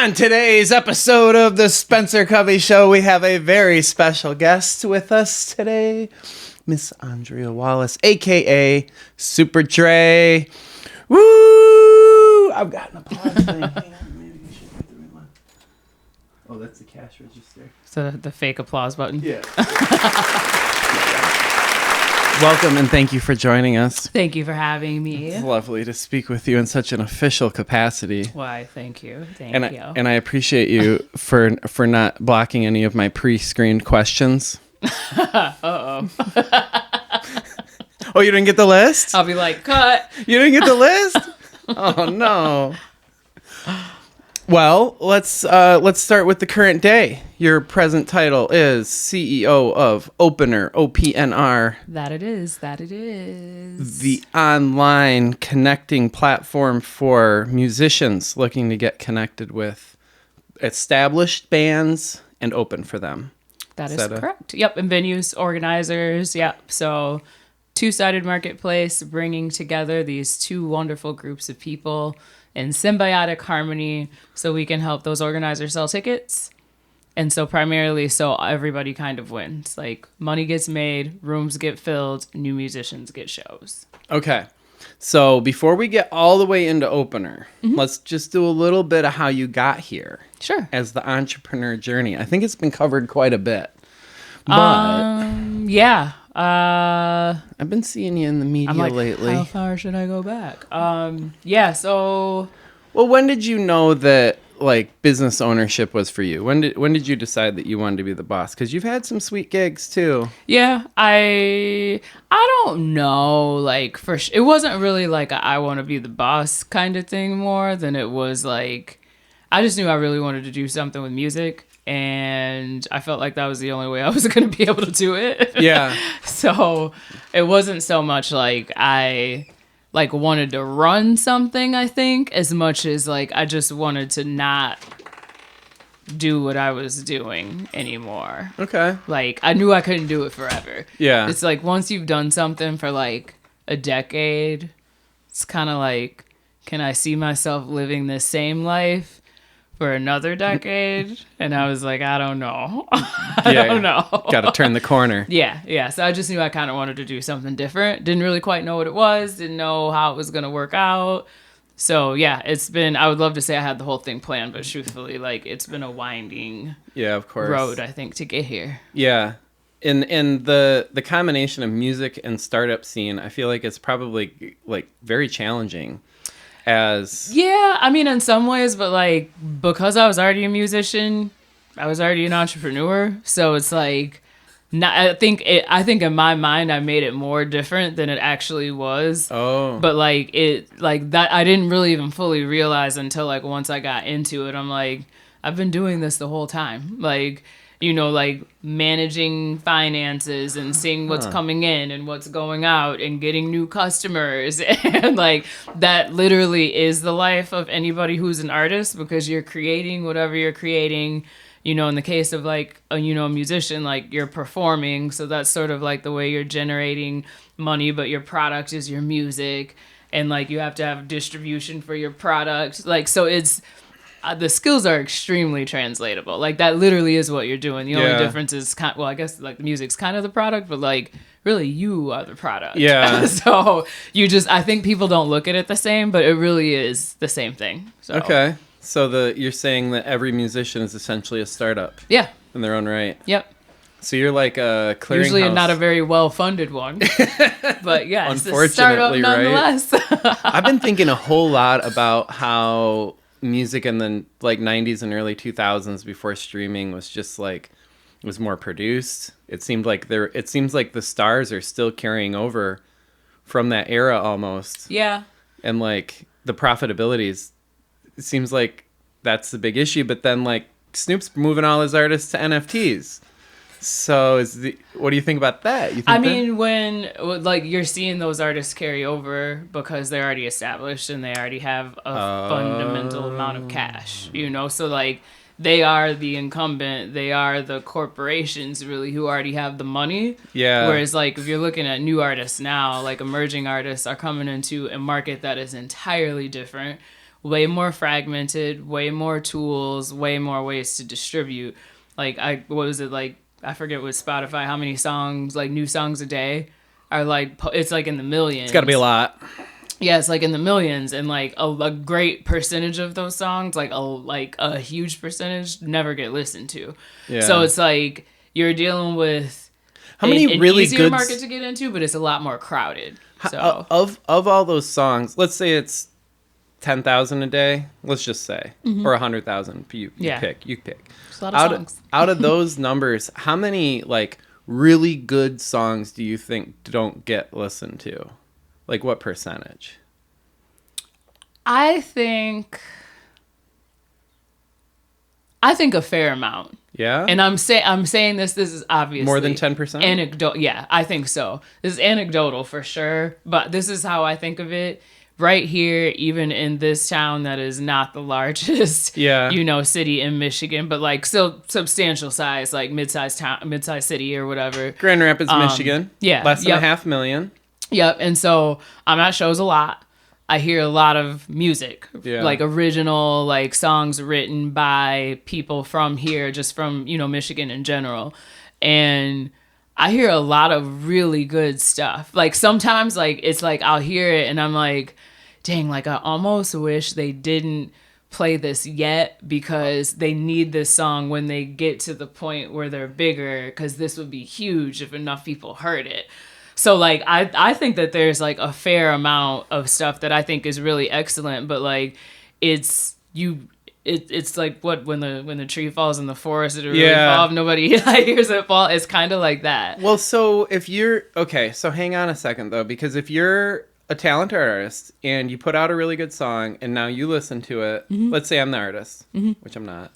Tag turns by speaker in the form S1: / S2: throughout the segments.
S1: On today's episode of the Spencer Covey Show, we have a very special guest with us today, Miss Andrea Wallace, a.k.a. SuperDre. Woo! I've got an applause thing. Hang on, maybe we should get the right one. Oh, that's the cash register.
S2: So the fake applause button?
S1: Yeah. Welcome and thank you for joining us.
S2: Thank you for having me.
S1: It's lovely to speak with you in such an official capacity.
S2: Why, thank you. Thank you.
S1: And I appreciate you for not blocking any of my pre-screened questions.
S2: Uh-oh.
S1: Oh, you didn't get the list?
S2: I'll be like, cut.
S1: You didn't get the list? Oh, no. Well, let's start with the current day. Your present title is CEO of OPNR.
S2: That it is.
S1: The online connecting platform for musicians looking to get connected with established bands and open for them.
S2: That is correct. Yep, and venues, organizers. Yep. So two-sided marketplace, bringing together these two wonderful groups of people in symbiotic harmony so we can help those organizers sell tickets. And so primarily so everybody kind of wins. Like money gets made, rooms get filled, new musicians get shows.
S1: Okay. So before we get all the way into opener, let's just do a little bit of how you got here.
S2: Sure.
S1: As the entrepreneur journey. I think it's been covered quite a bit. But
S2: yeah.
S1: I've been seeing you in the media lately.
S2: How far should I go back? Yeah, so
S1: well, when did you know that like business ownership was for you? When did you decide that you wanted to be the boss? Because you've had some sweet gigs too.
S2: Yeah, I don't know. Like it wasn't really like a I want to be the boss kind of thing more than it was like I just knew I really wanted to do something with music. And I felt like that was the only way I was going to be able to do it.
S1: Yeah.
S2: So it wasn't so much like I like wanted to run something, I think, as much as like I just wanted to not do what I was doing anymore.
S1: Okay.
S2: Like I knew I couldn't do it forever.
S1: Yeah.
S2: It's like once you've done something for like a decade, it's kind of like, can I see myself living the same life for another decade? And I was like, I don't know. I don't know.
S1: Got to turn the corner.
S2: Yeah. So I just knew I kind of wanted to do something different. Didn't really quite know what it was. Didn't know how it was going to work out. So yeah, I would love to say I had the whole thing planned, but truthfully, like it's been a winding
S1: of course.
S2: road, I think, to get here.
S1: Yeah. In the combination of music and startup scene, I feel like it's probably like very challenging.
S2: Yeah, I mean, in some ways, but like because I was already a musician, I was already an entrepreneur, so it's like, I think in my mind I made it more different than it actually was. Oh, but like that I didn't really even fully realize until like once I got into it. I'm like, I've been doing this the whole time, like. You know, like managing finances and seeing what's coming in and what's going out and getting new customers. And like that literally is the life of anybody who's an artist because you're creating whatever you're creating. You know, in the case of like, a musician, like you're performing. So that's sort of like the way you're generating money, but your product is your music. And like you have to have distribution for your product. Like, so it's... the skills are extremely translatable. Like that literally is what you're doing. The only difference is I guess like the music's kind of the product, but like really you are the product.
S1: Yeah.
S2: So I think people don't look at it the same, but it really is the same thing. So.
S1: Okay. So you're saying that every musician is essentially a startup.
S2: Yeah.
S1: In their own right.
S2: Yep.
S1: So you're like a clearinghouse.
S2: Usually not a very well-funded one. But yeah, it's a startup nonetheless.
S1: Right? I've been thinking a whole lot about how music in the like 90s and early 2000s before streaming was just like was more produced. It seems like the stars are still carrying over from that era almost.
S2: Yeah.
S1: And like the profitability it seems like that's the big issue, but then like Snoop's moving all his artists to NFTs. So what do you think about that?
S2: When like you're seeing those artists carry over because they're already established and they already have a fundamental amount of cash, so like they are the incumbent, they are the corporations really who already have the money. Yeah. Whereas like if you're looking at new artists now, like emerging artists are coming into a market that is entirely different way more fragmented, way more tools, way more ways to distribute. Like I forget with Spotify how many songs, like new songs a day are like, it's like in the millions.
S1: It's got to be a lot.
S2: Yeah, it's like in the millions, and like a great percentage of those songs, like a huge percentage, never get listened to. Yeah. So it's like you're dealing with
S1: how many really
S2: easier
S1: good
S2: market to get into, but it's a lot more crowded. So
S1: of all those songs, let's say it's 10,000 a day. Let's just say, or 100,000. You pick.
S2: It's a lot of songs.
S1: Out of those numbers, how many like really good songs do you think don't get listened to? Like what percentage?
S2: I think a fair amount.
S1: Yeah.
S2: And I'm saying this is obviously
S1: more than 10%?
S2: Anecdotal. Yeah, I think so. This is anecdotal for sure, but this is how I think of it. Right here, even in this town that is not the largest, city in Michigan, but like still substantial size, like mid-sized town, mid-sized city or whatever.
S1: Grand Rapids, Michigan.
S2: Yeah.
S1: Less than 500,000.
S2: Yep. And so I'm at shows a lot. I hear a lot of music, like original, like songs written by people from here, just from, Michigan in general. And I hear a lot of really good stuff. Like sometimes like it's like I'll hear it and I'm like, dang, like I almost wish they didn't play this yet because they need this song when they get to the point where they're bigger, because this would be huge if enough people heard it. So like I think that there's like a fair amount of stuff that I think is really excellent, but like it's like what when the tree falls in the forest, it really fall. If nobody like hears it fall. It's kind of like that.
S1: Well, so if you're so hang on a second though, because if you're a talented artist and you put out a really good song and now you listen to it, let's say I'm the artist, which I'm not.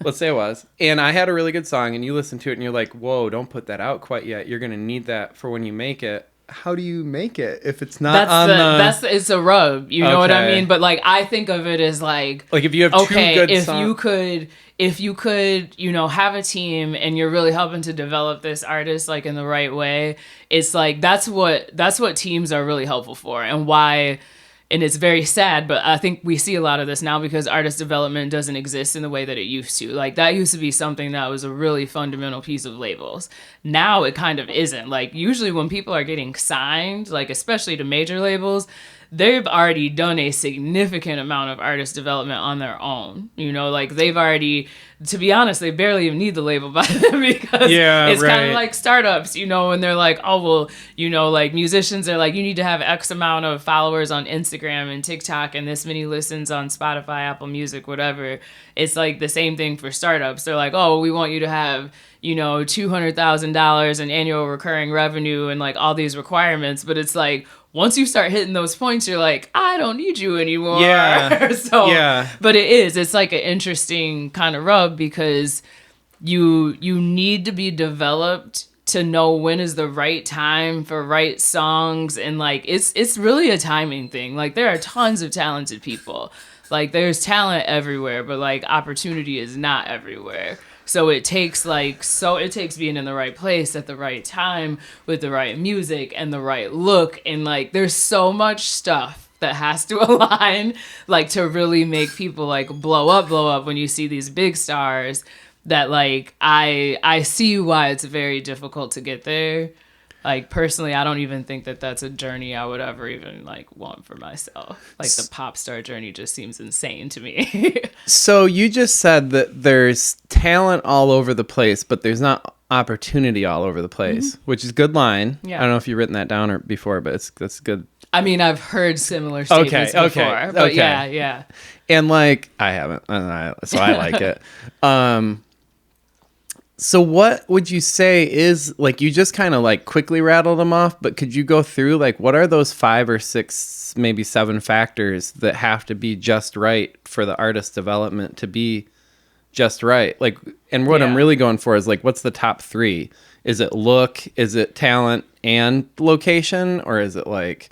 S1: Let's say I was, and I had a really good song and you listen to it and you're like, whoa, don't put that out quite yet. You're going to need that for when you make it. How do you make it if it's not
S2: it's a rub, you know what I mean? But like I think of it as like
S1: if you have two good songs,
S2: if you could, have a team and you're really helping to develop this artist like in the right way, it's like that's what teams are really helpful for, and why. And it's very sad, but I think we see a lot of this now because artist development doesn't exist in the way that it used to. Like that used to be something that was a really fundamental piece of labels. Now it kind of isn't. Like usually when people are getting signed, like especially to major labels, they've already done a significant amount of artist development on their own. Like they've already, to be honest, they barely even need the label by them because it's kind of like startups, and they're like, oh, well, like musicians are like, you need to have X amount of followers on Instagram and TikTok and this many listens on Spotify, Apple Music, whatever. It's like the same thing for startups. They're like, oh, we want you to have, $200,000 in annual recurring revenue and like all these requirements. But it's like, once you start hitting those points, you're like, I don't need you anymore.
S1: Yeah.
S2: But it's like an interesting kind of rub because you need to be developed to know when is the right time for right songs. And like, it's really a timing thing. Like there are tons of talented people. Like there's talent everywhere, but like opportunity is not everywhere. So it takes being in the right place at the right time with the right music and the right look. And like, there's so much stuff that has to align, like to really make people like blow up when you see these big stars that like, I see why it's very difficult to get there. Like personally, I don't even think that that's a journey I would ever even like want for myself. Like the pop star journey just seems insane to me.
S1: So you just said that there's talent all over the place, but there's not opportunity all over the place, which is a good line. Yeah. I don't know if you've written that down or before, but that's good.
S2: I mean, I've heard similar statements before, but yeah.
S1: And like, I haven't, so I like it. So what would you say is, like, you just kind of like quickly rattled them off, but could you go through like, what are those 5 or 6, maybe 7 factors that have to be just right for the artist development to be just right? Like, and what I'm really going for is like, what's the top 3? Is it look? Is it talent and location? Or is it like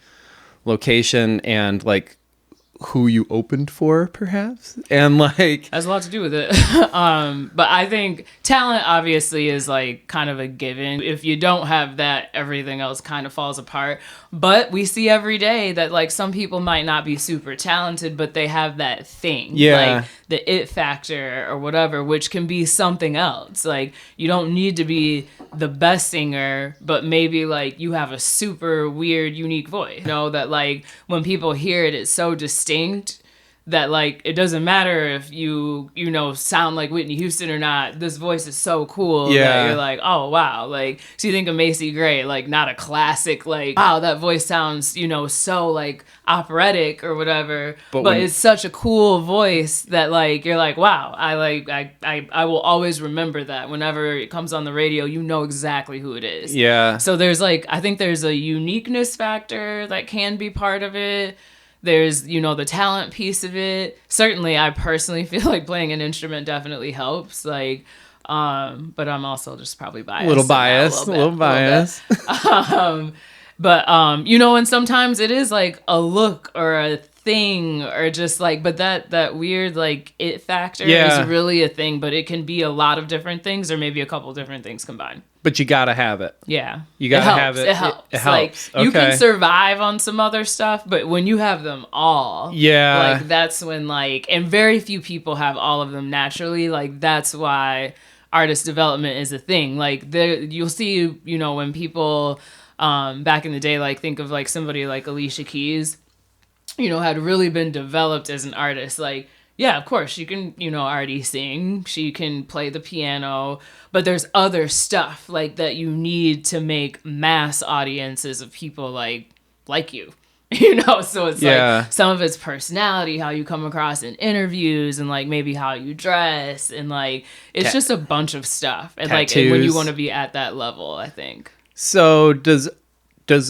S1: location and like who you opened for, perhaps? And like
S2: has a lot to do with it. But I think talent obviously is like kind of a given. If you don't have that, everything else kind of falls apart. But we see every day that like some people might not be super talented, but they have that thing.
S1: Yeah.
S2: Like the it factor or whatever, which can be something else. Like you don't need to be the best singer, but maybe like you have a super weird, unique voice. You know, that like when people hear it, it's so distinct that like it doesn't matter if you know sound like Whitney Houston or not. This voice is so cool that you're like, oh wow. Like so you think of Macy Gray, like not a classic, like wow, that voice sounds, you know, so like operatic or whatever, but it's such a cool voice that like you're like, wow, I will always remember that. Whenever it comes on the radio, you know exactly who it is.
S1: Yeah.
S2: So there's like, I think there's a uniqueness factor that can be part of it. There's, you know, the talent piece of it. Certainly, I personally feel like playing an instrument definitely helps. Like, but I'm also just probably biased.
S1: A little biased.
S2: But you know, and sometimes it is like a look or a thing or just like, but that weird like it factor is really a thing, but it can be a lot of different things or maybe a couple different things combined.
S1: But you gotta have it.
S2: Yeah.
S1: You gotta have it.
S2: It helps.
S1: It helps.
S2: Like, you can survive on some other stuff, but when you have them all, like that's when like, and very few people have all of them naturally. Like that's why artist development is a thing. Like you'll see, you know, when people back in the day, like think of like somebody like Alicia Keys, you know, had really been developed as an artist. Like, yeah, of course, she can, you know, already sing. She can play the piano. But there's other stuff, like, that you need to make mass audiences of people like you. You know? So it's, like, some of it's personality, how you come across in interviews, and, like, maybe how you dress. And, like, it's just a bunch of stuff. And,
S1: tattoos.
S2: Like, when you want to be at that level, I think.
S1: So does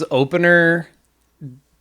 S1: Opener...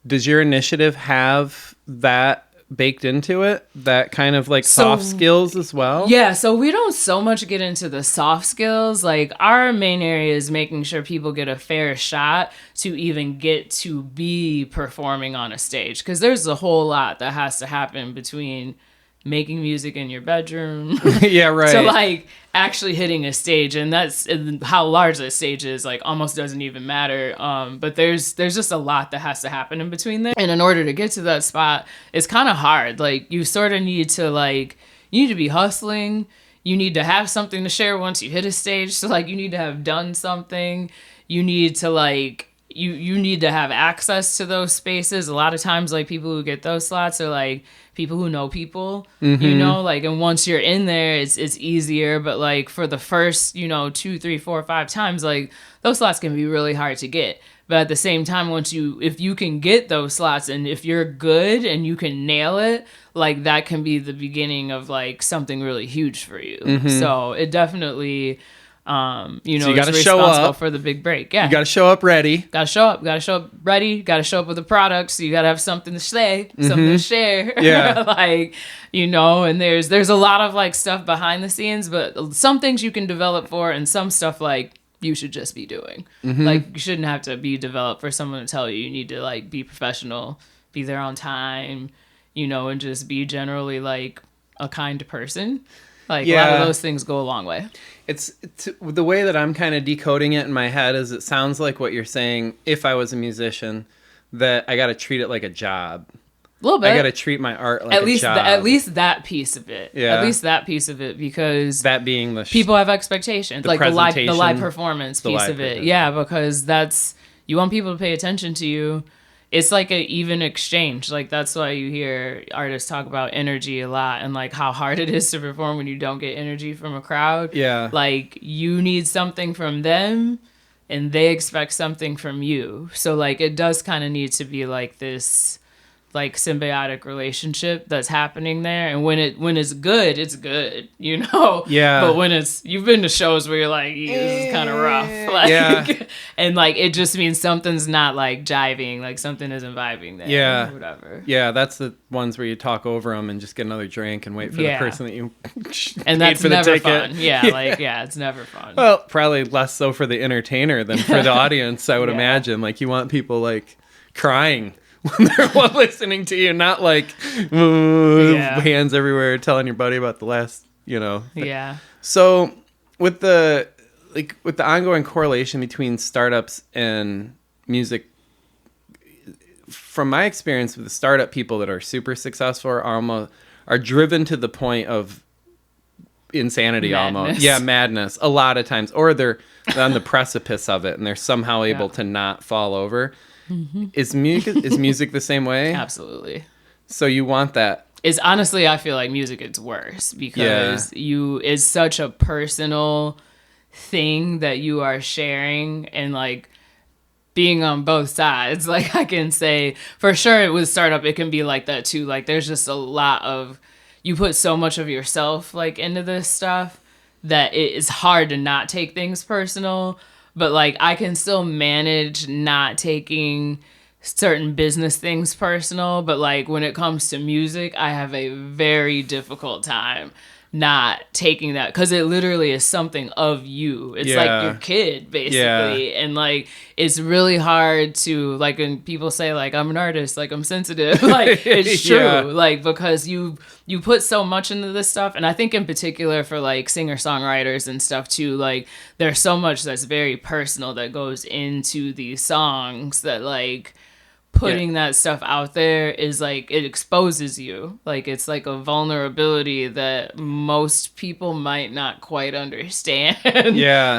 S1: Does your initiative have that baked into it? That kind of like soft skills as well? Yeah,
S2: so we don't so much get into the soft skills. Like our main area is making sure people get a fair shot to even get to be performing on a stage. Because there's a whole lot that has to happen between making music in your bedroom
S1: yeah, right,
S2: to like actually hitting a stage, and that's how large the stage is, like almost doesn't even matter. But there's just a lot that has to happen in between there, and in order to get to that spot, it's kind of hard. Like you sort of need to be hustling. You need to have something to share once you hit a stage. So like you need to have done something. You need to like you need to have access to those spaces. A lot of times, like people who get those slots are like people who know people, you know, like, and once you're in there, it's easier. But like for the first, you know, 2, 3, 4, 5 times, like those slots can be really hard to get. But at the same time, if you can get those slots and if you're good and you can nail it, like that can be the beginning of like something really huge for you. So it definitely, you know, so you gotta show up for the big break. Yeah,
S1: you gotta show up ready.
S2: Gotta show up ready. Gotta show up with a product. So you gotta have something to say, something to share.
S1: Yeah,
S2: like, you know, and there's a lot of like stuff behind the scenes, but some things you can develop for, and some stuff like you should just be doing. Like you shouldn't have to be developed for someone to tell you. You need to like be professional, be there on time, you know, and just be generally like a kind person. Like a lot of those things go a long way.
S1: It's the way that I'm kind of decoding it in my head is it sounds like what you're saying. If I was a musician, that I got to treat it like a job.
S2: A little bit.
S1: I got to treat my art like a job.
S2: At least that piece of it.
S1: Yeah.
S2: At least that piece of it, because
S1: that being the
S2: people have expectations, like the live performance piece of it. Yeah, because you want people to pay attention to you. It's like an even exchange. Like that's why you hear artists talk about energy a lot, and like how hard it is to perform when you don't get energy from a crowd.
S1: Yeah.
S2: Like you need something from them and they expect something from you. So like it does kind of need to be like this like symbiotic relationship that's happening there, and when it's good, it's good, you know.
S1: Yeah.
S2: But when you've been to shows where you're like, this is kind of rough, like, and like it just means something's not like jiving, like something isn't vibing there.
S1: Yeah.
S2: Or whatever.
S1: Yeah, that's the ones where you talk over them and just get another drink and wait for the person that you
S2: and that's for never fun. Yeah, it's never fun.
S1: Well, probably less so for the entertainer than for the audience, I would imagine. Like you want people like crying when they're listening to you, not like hands everywhere telling your buddy about the last,
S2: Yeah.
S1: So with the ongoing correlation between startups and music, from my experience with the startup people that are super successful are driven to the point of insanity, almost. Yeah, madness a lot of times, or they're on the precipice of it and they're somehow able to not fall over. Mm-hmm. Is music the same way?
S2: Absolutely.
S1: So you want that.
S2: It's honestly, I feel like music is worse because it's such a personal thing that you are sharing, and like being on both sides, like I can say for sure with startup it can be like that too. Like there's just a lot of, you put so much of yourself like into this stuff that it is hard to not take things personal. But like I can still manage not taking certain business things personal, but like when it comes to music, I have a very difficult time not taking that, because it literally is something of you. It's like your kid basically. And like it's really hard to, like, when people say like I'm an artist, like I'm sensitive, like it's true. Like because you put so much into this stuff, and I think in particular for like singer-songwriters and stuff too, like there's so much that's very personal that goes into these songs that like putting that stuff out there is like, it exposes you. Like it's like a vulnerability that most people might not quite understand.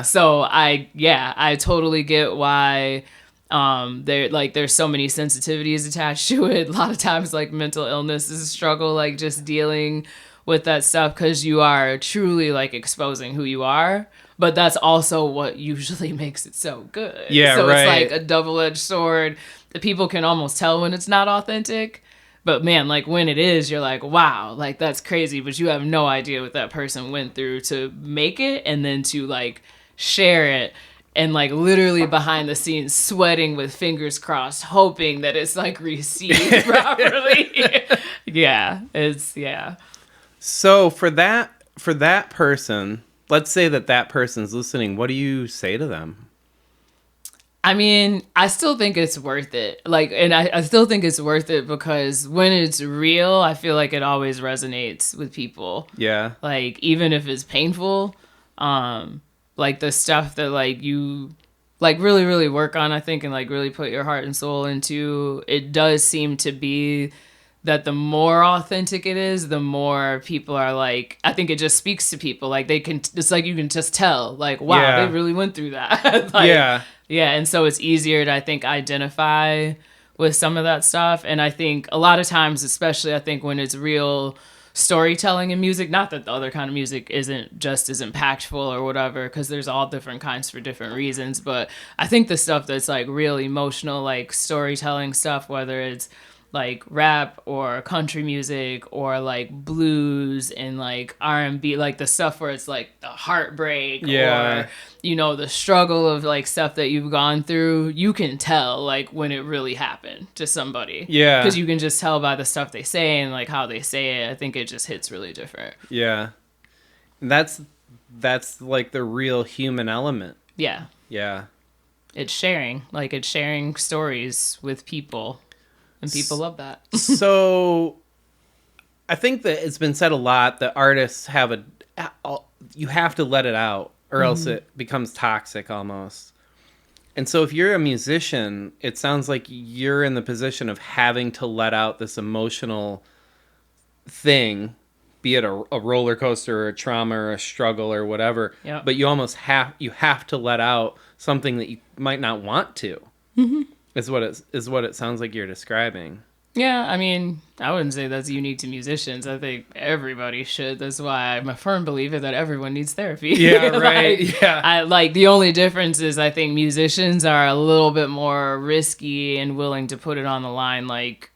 S2: So I totally get why there's so many sensitivities attached to it. A lot of times like mental illness is a struggle, like just dealing with that stuff, because you are truly like exposing who you are. But that's also what usually makes it so good. So it's like a double-edged sword. The people can almost tell when it's not authentic. But man, like when it is, you're like, wow, like that's crazy. But you have no idea what that person went through to make it, and then to like share it, and like literally behind the scenes sweating with fingers crossed, hoping that it's like received properly.
S1: So for that person, let's say that person's listening, what do you say to them?
S2: I mean, I still think it's worth it. Like, and I still think it's worth it because when it's real, I feel like it always resonates with people. Yeah. Like, even if it's painful, like the stuff that like you like really, really work on, I think, and like really put your heart and soul into, it does seem to be that the more authentic it is, the more people are like, I think it just speaks to people. Like they can, it's like you can just tell, like, wow, they really went through that. Yeah, and so it's easier to, I think, identify with some of that stuff. And I think a lot of times, especially I think when it's real storytelling in music, not that the other kind of music isn't just as impactful or whatever, because there's all different kinds for different reasons. But I think the stuff that's like real emotional, like storytelling stuff, whether it's like rap or country music or like blues and like R&B, like the stuff where it's like the heartbreak or, you know, the struggle of like stuff that you've gone through, you can tell like when it really happened to somebody. Yeah. Because you can just tell by the stuff they say and like how they say it. I think it just hits really different. Yeah.
S1: That's like the real human element.
S2: Yeah.
S1: Yeah.
S2: It's sharing stories with people. And people love that.
S1: So I think that it's been said a lot that artists you have to let it out or else it becomes toxic almost. And so if you're a musician, it sounds like you're in the position of having to let out this emotional thing, be it a roller coaster or a trauma or a struggle or whatever. Yep. But you almost have to let out something that you might not want to. Mm-hmm. Is what it sounds like you're describing.
S2: Yeah, I mean, I wouldn't say that's unique to musicians. I think everybody should. That's why I'm a firm believer that everyone needs therapy.
S1: Yeah, right.
S2: The only difference is I think musicians are a little bit more risky and willing to put it on the line, like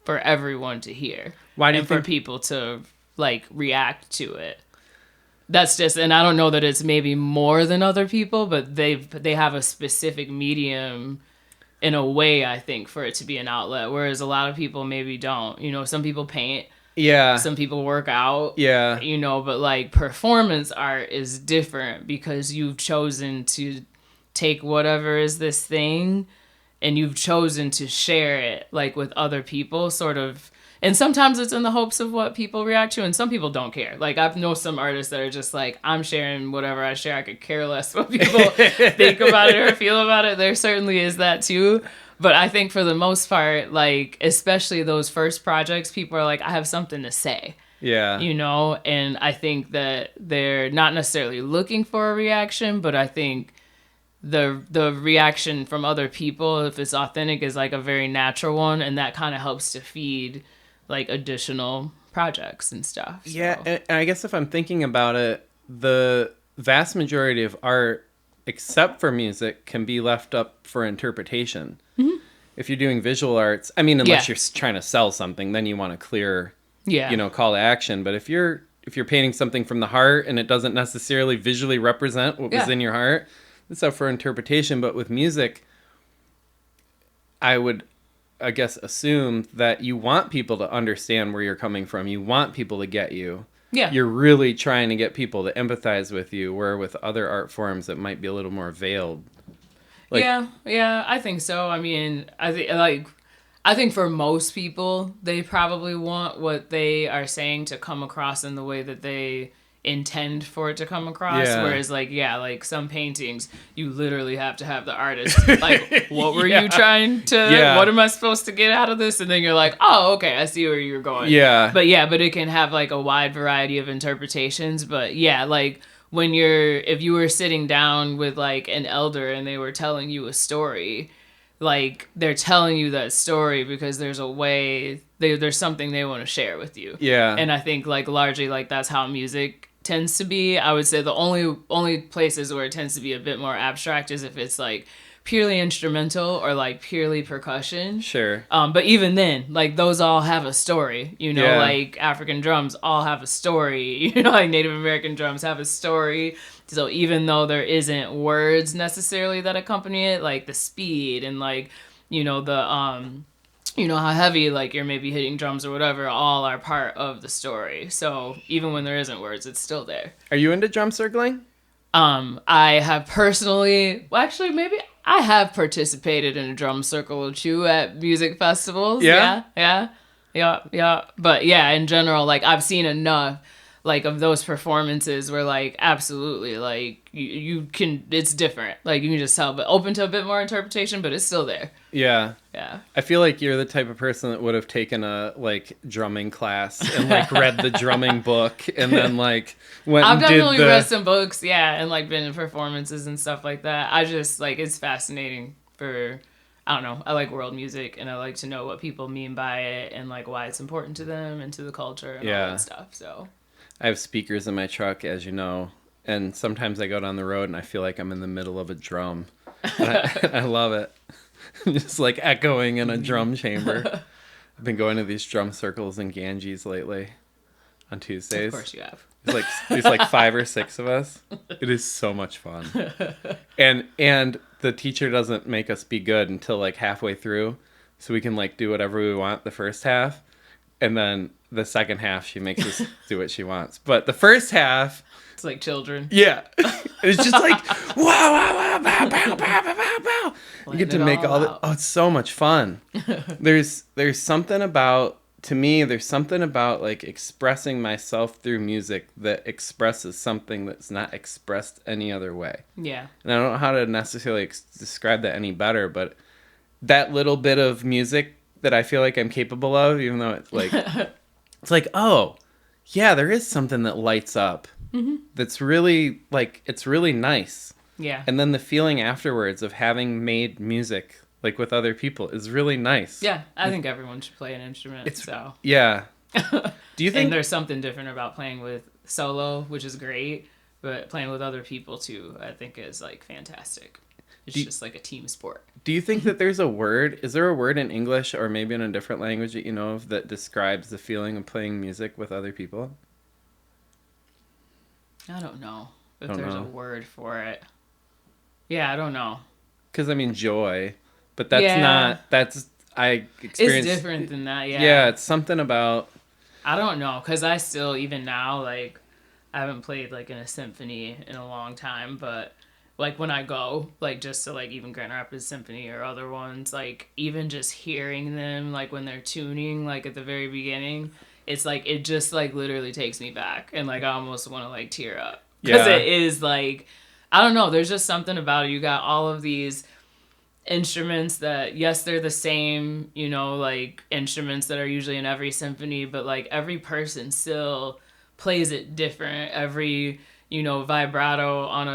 S2: for everyone to hear.
S1: Why do you
S2: think for people to like react to it? That's just, and I don't know that it's maybe more than other people, but they have a specific medium in a way, I think, for it to be an outlet, whereas a lot of people maybe don't. You know, some people paint. Yeah. Some people work out. Yeah. You know, but like performance art is different because you've chosen to take whatever is this thing and you've chosen to share it like with other people, sort of. And sometimes it's in the hopes of what people react to, and some people don't care. Like, I know some artists that are just like, I'm sharing whatever I share. I could care less what people think about it or feel about it. There certainly is that too. But I think for the most part, like, especially those first projects, people are like, I have something to say.
S1: Yeah.
S2: You know? And I think that they're not necessarily looking for a reaction, but I think the reaction from other people, if it's authentic, is like a very natural one. And that kind of helps to feed like additional projects and stuff. So.
S1: Yeah, and I guess if I'm thinking about it, the vast majority of art, except for music, can be left up for interpretation. Mm-hmm. If you're doing visual arts, I mean, unless you're trying to sell something, then you want a clear, call to action. But if you're painting something from the heart and it doesn't necessarily visually represent what was in your heart, it's up for interpretation. But with music, I would, I guess, assume that you want people to understand where you're coming from. You want people to get you. Yeah. You're really trying to get people to empathize with you, where with other art forms it might be a little more veiled. Like,
S2: yeah, I think so. I mean, I think for most people, they probably want what they are saying to come across in the way that they intend for it to come across. Whereas like some paintings, you literally have to have the artist like, what were you trying to, what am I supposed to get out of this? And then you're like, oh, okay, I see where you're going. But it can have like a wide variety of interpretations. But like if you were sitting down with like an elder and they were telling you a story, like they're telling you that story because there's a way, there's something they want to share with you. And I think like largely like that's how music tends to be. I would say the only places where it tends to be a bit more abstract is if it's like purely instrumental or like purely percussion.
S1: Sure.
S2: But even then, like those all have a story, like African drums all have a story, like Native American drums have a story. So even though there isn't words necessarily that accompany it, like the speed and like, how heavy, like, you're maybe hitting drums or whatever, all are part of the story. So even when there isn't words, it's still there.
S1: Are you into drum circling?
S2: I have personally, maybe I have participated in a drum circle or two at music festivals. Yeah. But in general, like, I've seen enough, like, of those performances where, like, absolutely, like, you can, it's different. Like, you can just tell, but open to a bit more interpretation, but it's still there.
S1: Yeah. I feel like you're the type of person that would have taken a, like, drumming class and, like, read the drumming book and then, like,
S2: I've definitely read some books, and, like, been in performances and stuff like that. I just, like, it's fascinating for, I don't know, I like world music and I like to know what people mean by it and, like, why it's important to them and to the culture and all that stuff, so.
S1: I have speakers in my truck, as you know, and sometimes I go down the road and I feel like I'm in the middle of a drum. I love it. Just like echoing in a drum chamber. I've been going to these drum circles in Ganges lately on Tuesdays.
S2: Of course you have.
S1: There's like 5 or 6 of us. It is so much fun. And the teacher doesn't make us be good until like halfway through, so we can like do whatever we want the first half. And then the second half, she makes us do what she wants. But the first half...
S2: It's like children.
S1: Yeah. It's just like, wow, wow, wow, bow, bow, bow, bow, bow, bow. You get to make all the... Oh, it's so much fun. There's something about... To me, there's something about, like, expressing myself through music that expresses something that's not expressed any other way.
S2: Yeah.
S1: And I don't know how to necessarily describe that any better, but that little bit of music that I feel like I'm capable of, even though it's like, it's like, oh, yeah, there is something that lights up. Mm-hmm. That's really, like, it's really nice.
S2: Yeah.
S1: And then the feeling afterwards of having made music, like, with other people is really nice.
S2: Yeah, I think everyone should play an instrument, so.
S1: Yeah. Do you think...
S2: And there's something different about playing with solo, which is great, but playing with other people, too, I think is, like, fantastic. It's just like a team sport.
S1: Do you think that there's a word? Is there a word in English or maybe in a different language that you know of that describes the feeling of playing music with other people?
S2: I don't know if there's a word for it. Yeah, I don't know.
S1: Because, I mean, joy. But that's not... I experienced...
S2: It's different than that, yeah.
S1: Yeah, it's something about...
S2: I don't know. Because I still, even now, like, I haven't played, like, in a symphony in a long time, but... like when I go, like just to like even Grand Rapids Symphony or other ones, like even just hearing them, like when they're tuning, like at the very beginning, it's like, it just like literally takes me back. And like, I almost want to like tear up. Because it is like, I don't know, there's just something about it. You got all of these instruments that, yes, they're the same, you know, like instruments that are usually in every symphony, but like every person still plays it different. Every, you know, vibrato on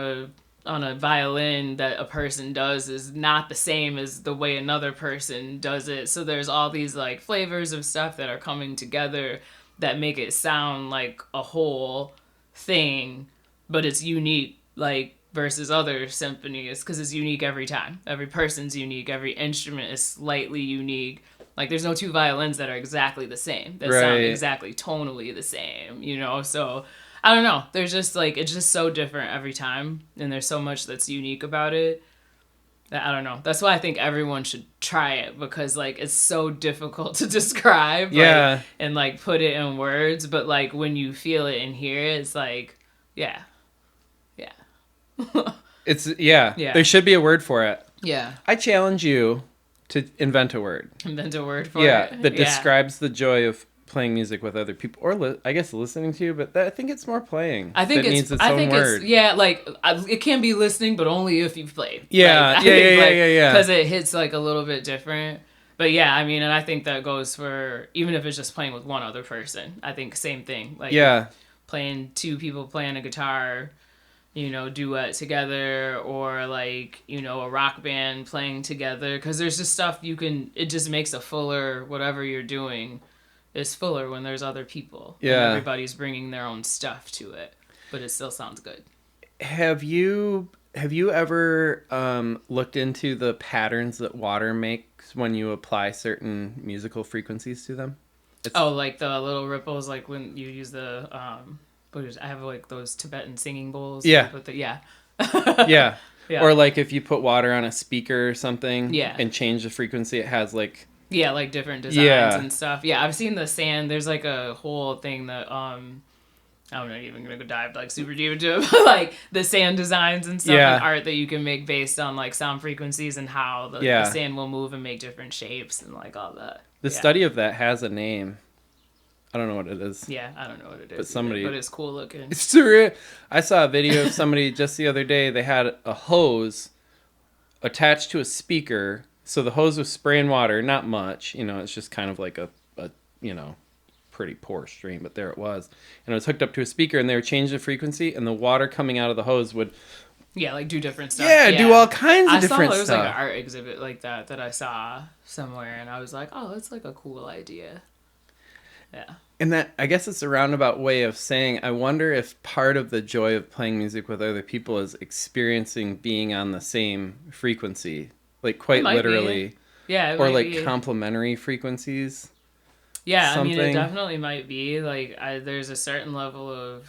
S2: a violin that a person does is not the same as the way another person does it. So there's all these like flavors of stuff that are coming together that make it sound like a whole thing, but it's unique, like versus other symphonies, because it's unique every time. Every person's unique. Every instrument is slightly unique. Like there's no two violins that are exactly the same, that sound exactly tonally the same, you know? So I don't know. There's just like, it's just so different every time. And there's so much that's unique about it that I don't know. That's why I think everyone should try it, because like it's so difficult to describe like, and like put it in words. But like when you feel it and hear it, it's like, yeah.
S1: It's, there should be a word for it.
S2: Yeah.
S1: I challenge you to invent a word.
S2: Invent a word for it.
S1: That describes the joy of playing music with other people, or I guess listening to, but I think it's more playing.
S2: I think
S1: needs its own word.
S2: Like it can be listening, but only if you've played.
S1: Yeah,
S2: like,
S1: yeah.
S2: Because it hits like a little bit different. But yeah, I mean, and I think that goes for even if it's just playing with one other person. I think same thing. Like playing two people playing a guitar, you know, duet together, or like, you know, a rock band playing together, because there's just stuff it just makes a fuller, whatever you're doing is fuller when there's other people. And everybody's bringing their own stuff to it, but it still sounds good.
S1: Have you ever looked into the patterns that water makes when you apply certain musical frequencies to them?
S2: Like the little ripples, like when you use the I have like those Tibetan singing bowls.
S1: Yeah.
S2: Yeah.
S1: Or like if you put water on a speaker or something.
S2: Yeah.
S1: And change the frequency, it has like.
S2: Yeah, like different designs and stuff. Yeah, I've seen the sand. There's like a whole thing that I'm not even gonna go dive like super deep into it, but like the sand designs and stuff and art that you can make based on like sound frequencies and how the sand will move and make different shapes and like all that.
S1: The study of that has a name. I don't know what it is.
S2: Yeah, I don't know what it is.
S1: But
S2: it's cool looking.
S1: It's surreal. I saw a video of somebody just the other day. They had a hose attached to a speaker. So the hose was spraying water, not much. You know, it's just kind of like a you know, pretty poor stream, but there it was. And it was hooked up to a speaker, and they were changing the frequency, and the water coming out of the hose would...
S2: Yeah, like do different stuff.
S1: Yeah, do all kinds of different stuff.
S2: There was like an art exhibit like that I saw somewhere, and I was like, oh, that's like a cool idea. Yeah. And
S1: that, I guess it's a roundabout way of saying, I wonder if part of the joy of playing music with other people is experiencing being on the same frequency. Like quite literally.
S2: Be. Yeah.
S1: Or like complementary frequencies.
S2: Yeah, something. I mean, it definitely might be. Like, there's a certain level of,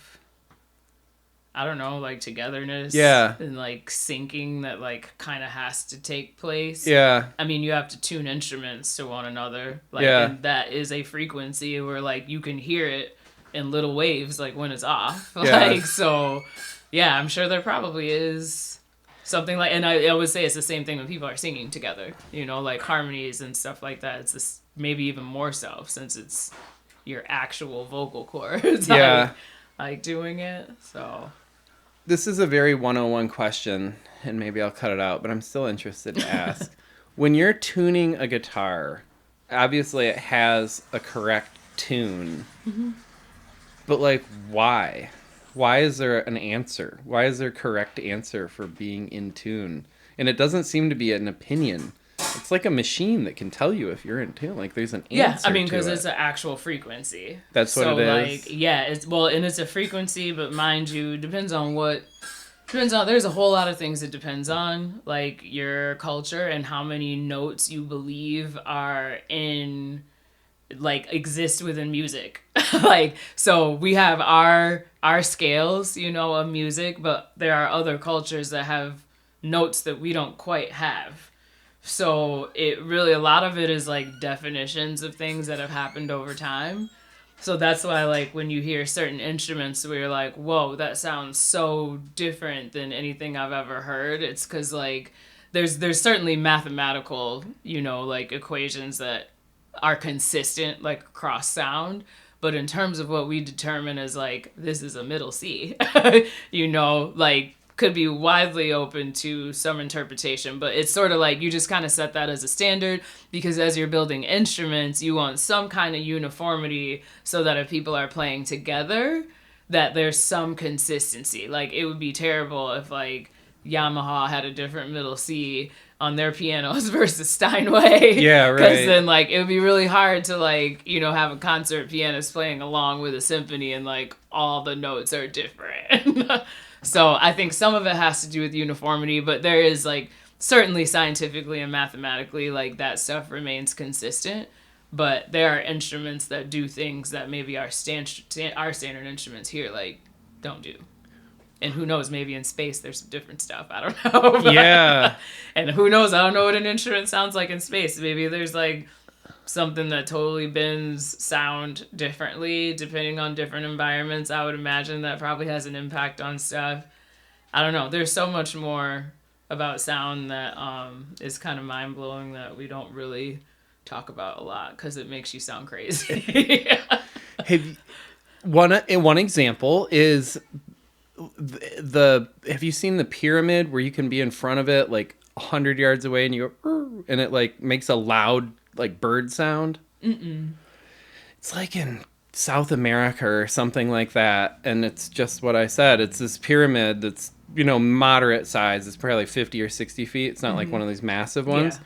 S2: I don't know, like togetherness.
S1: Yeah.
S2: And like syncing that like kind of has to take place.
S1: Yeah.
S2: I mean, you have to tune instruments to one another. Like, and that is a frequency where like you can hear it in little waves, like when it's off. Like, so yeah, I'm sure there probably is something like, and I would say it's the same thing when people are singing together, you know, like harmonies and stuff like that. It's this, maybe even more so since it's your actual vocal cords. Like doing it. So
S1: this is a very 101 question, and maybe I'll cut it out, but I'm still interested to ask. When you're tuning a guitar, obviously it has a correct tune, but like why? Why is there an answer? Why is there a correct answer for being in tune? And it doesn't seem to be an opinion. It's like a machine that can tell you if you're in tune. Like there's an answer.
S2: Yeah, I mean, because it's an actual frequency.
S1: That's what it is.
S2: Like, yeah, and it's a frequency, but mind you, there's a whole lot of things it depends on, like your culture and how many notes you believe are in, like exist within music. Like, so we have our scales, you know, of music, but there are other cultures that have notes that we don't quite have. So it really, a lot of it is like definitions of things that have happened over time. So that's why, like, when you hear certain instruments where you're like, whoa, that sounds so different than anything I've ever heard, it's because, like, there's certainly mathematical, like, equations that are consistent, like, across sound. But in terms of what we determine as, like, this is a middle C, like, could be widely open to some interpretation, but it's sort of like you just kind of set that as a standard because as you're building instruments, you want some kind of uniformity so that if people are playing together, that there's some consistency. Like, it would be terrible if, like, Yamaha had a different middle C on their pianos versus Steinway.
S1: Yeah, right.
S2: Because then, like, it would be really hard to, like, have a concert pianist playing along with a symphony and, like, all the notes are different. So I think some of it has to do with uniformity, but there is, like, certainly scientifically and mathematically, like, that stuff remains consistent. But there are instruments that do things that maybe our standard instruments here, like, don't do. And who knows, maybe in space there's some different stuff. I don't know.
S1: Yeah.
S2: And who knows, I don't know what an instrument sounds like in space. Maybe there's, like, something that totally bends sound differently depending on different environments. I would imagine that probably has an impact on stuff. I don't know. There's so much more about sound that is kind of mind-blowing that we don't really talk about a lot because it makes you sound crazy.
S1: One example is have you seen the pyramid where you can be in front of it like 100 yards away and you go, and it like makes a loud like bird sound?
S2: Mm-mm.
S1: It's like in South America or something like that, and it's just what I said. It's this pyramid that's moderate size. It's probably like 50 or 60 feet. It's not like one of these massive ones.
S2: Yeah.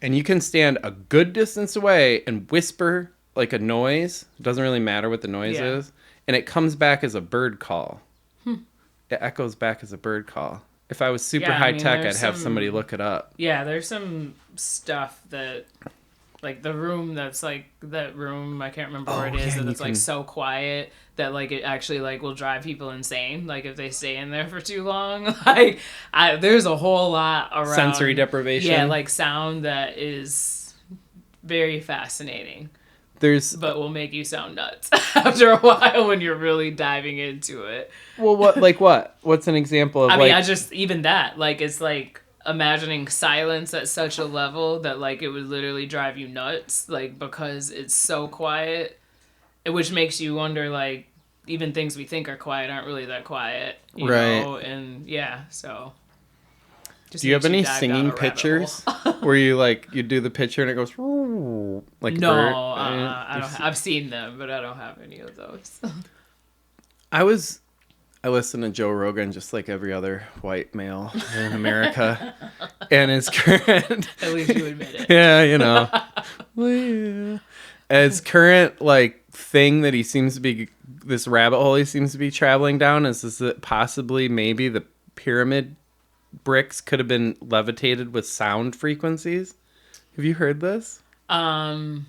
S1: And you can stand a good distance away and whisper like a noise. It doesn't really matter what the noise is, and it comes back as a bird call. It echoes back as a bird call. If I was super high tech, I'd have somebody look it up.
S2: Yeah, there's some stuff that, like, the room that's, like, that room, I can't remember where it is, and it's, like, so quiet that, like, it actually, like, will drive people insane, like, if they stay in there for too long. Like, there's a whole lot around...
S1: Sensory deprivation.
S2: Yeah, like, sound that is very fascinating. But will make you sound nuts after a while when you're really diving into it.
S1: Well, what? What's an example of,
S2: I mean, even that, like, it's, like, imagining silence at such a level that, like, it would literally drive you nuts, like, because it's so quiet, which makes you wonder, like, even things we think are quiet aren't really that quiet, you know? And, yeah, so...
S1: Do you have any singing pictures where you do the picture and it goes like
S2: no, I don't. I've seen them, but I don't have any of those.
S1: I listen to Joe Rogan just like every other white male in America, and his current.
S2: At least you admit it.
S1: Yeah, As current like thing that he seems to be this rabbit hole he seems to be traveling down is that possibly maybe the pyramid bricks could have been levitated with sound frequencies. Have you heard this?
S2: I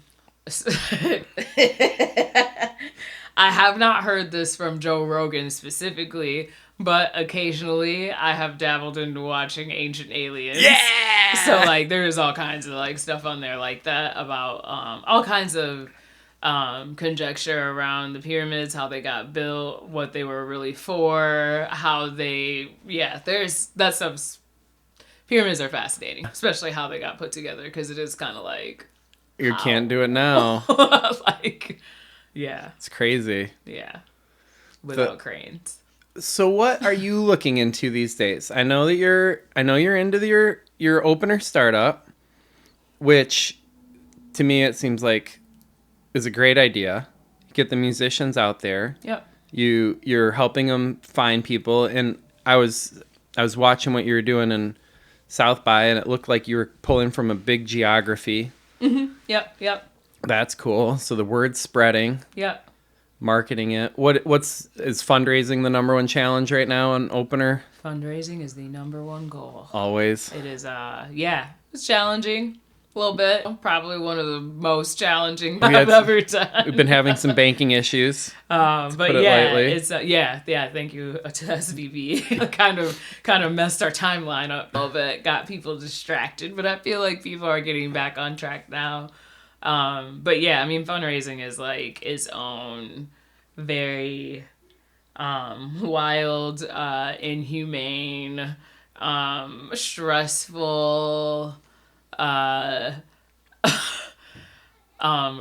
S2: have not heard this from Joe Rogan specifically, but occasionally I have dabbled into watching Ancient Aliens.
S1: Yeah!
S2: So, like, there's all kinds of, like, stuff on there like that about all kinds of conjecture around the pyramids, how they got built, what they were really for, how they, there's that stuff's, pyramids are fascinating, especially how they got put together, because it is kind of like,
S1: you can't do it now.
S2: Like, it's
S1: crazy.
S2: Without cranes.
S1: So what are you looking into these days? I know you're into your opener startup, which to me it seems like is a great idea. Get the musicians out there.
S2: Yep.
S1: You're helping them find people, and I was watching what you were doing in South by, and it looked like you were pulling from a big geography.
S2: Mm-hmm. Yep.
S1: That's cool. So the word's spreading.
S2: Yep.
S1: Marketing it. Is fundraising the number one challenge right now on opener?
S2: Fundraising is the number one goal.
S1: Always.
S2: It is. It's challenging. A little bit. Probably one of the most challenging I've ever done.
S1: We've been having some banking issues.
S2: But it's thank you to SVB. kind of messed our timeline up a little bit, got people distracted, but I feel like people are getting back on track now. But yeah, I mean, fundraising is like its own very wild, inhumane, stressful, uh,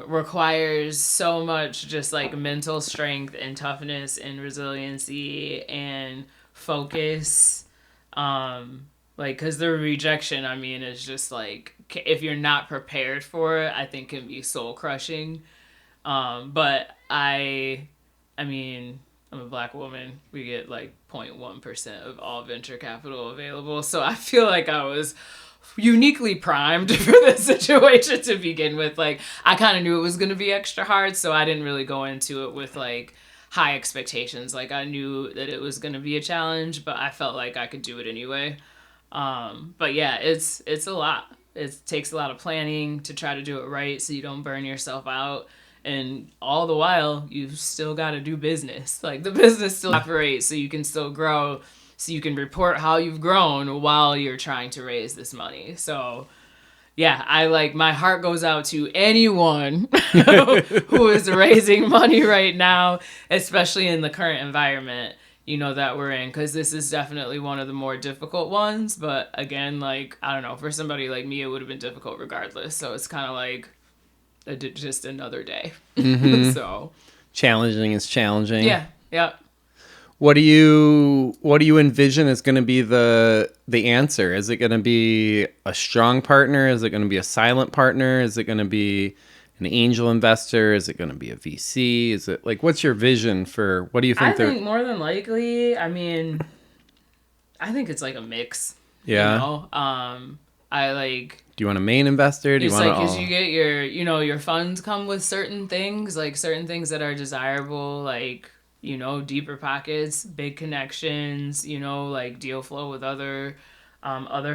S2: requires so much just like mental strength and toughness and resiliency and focus. Like, because the rejection, I mean, is just like, if you're not prepared for it, I think can be soul crushing. But I mean, I'm a Black woman. We get like 0.1% of all venture capital available. So I feel like I was uniquely primed for this situation to begin with. Like, I kind of knew it was going to be extra hard, so I didn't really go into it with like high expectations. Like, I knew that it was going to be a challenge, but I felt like I could do it anyway. But yeah, it's a lot. It takes a lot of planning to try to do it right so you don't burn yourself out. And all the while, you've still got to do business. Like, the business still operates so you can still grow, so you can report how you've grown while you're trying to raise this money. So yeah, I like, my heart goes out to anyone who is raising money right now, especially in the current environment, you know, that we're in, because this is definitely one of the more difficult ones. But again, like, I don't know, for somebody like me, it would have been difficult regardless. So it's kind of like just another day.
S1: Mm-hmm.
S2: So
S1: challenging is challenging.
S2: Yeah.
S1: What do you envision is going to be the answer? Is it going to be a strong partner? Is it going to be a silent partner? Is it going to be an angel investor? Is it going to be a VC? Is it like, what's your vision for, what do you think?
S2: I think more than likely, I mean, I think it's like a mix.
S1: Yeah.
S2: You know? I like.
S1: Do you want a main investor? Do you want
S2: because you get your funds come with certain things, like certain things that are desirable, like, you know, deeper pockets, big connections, you know, like deal flow with other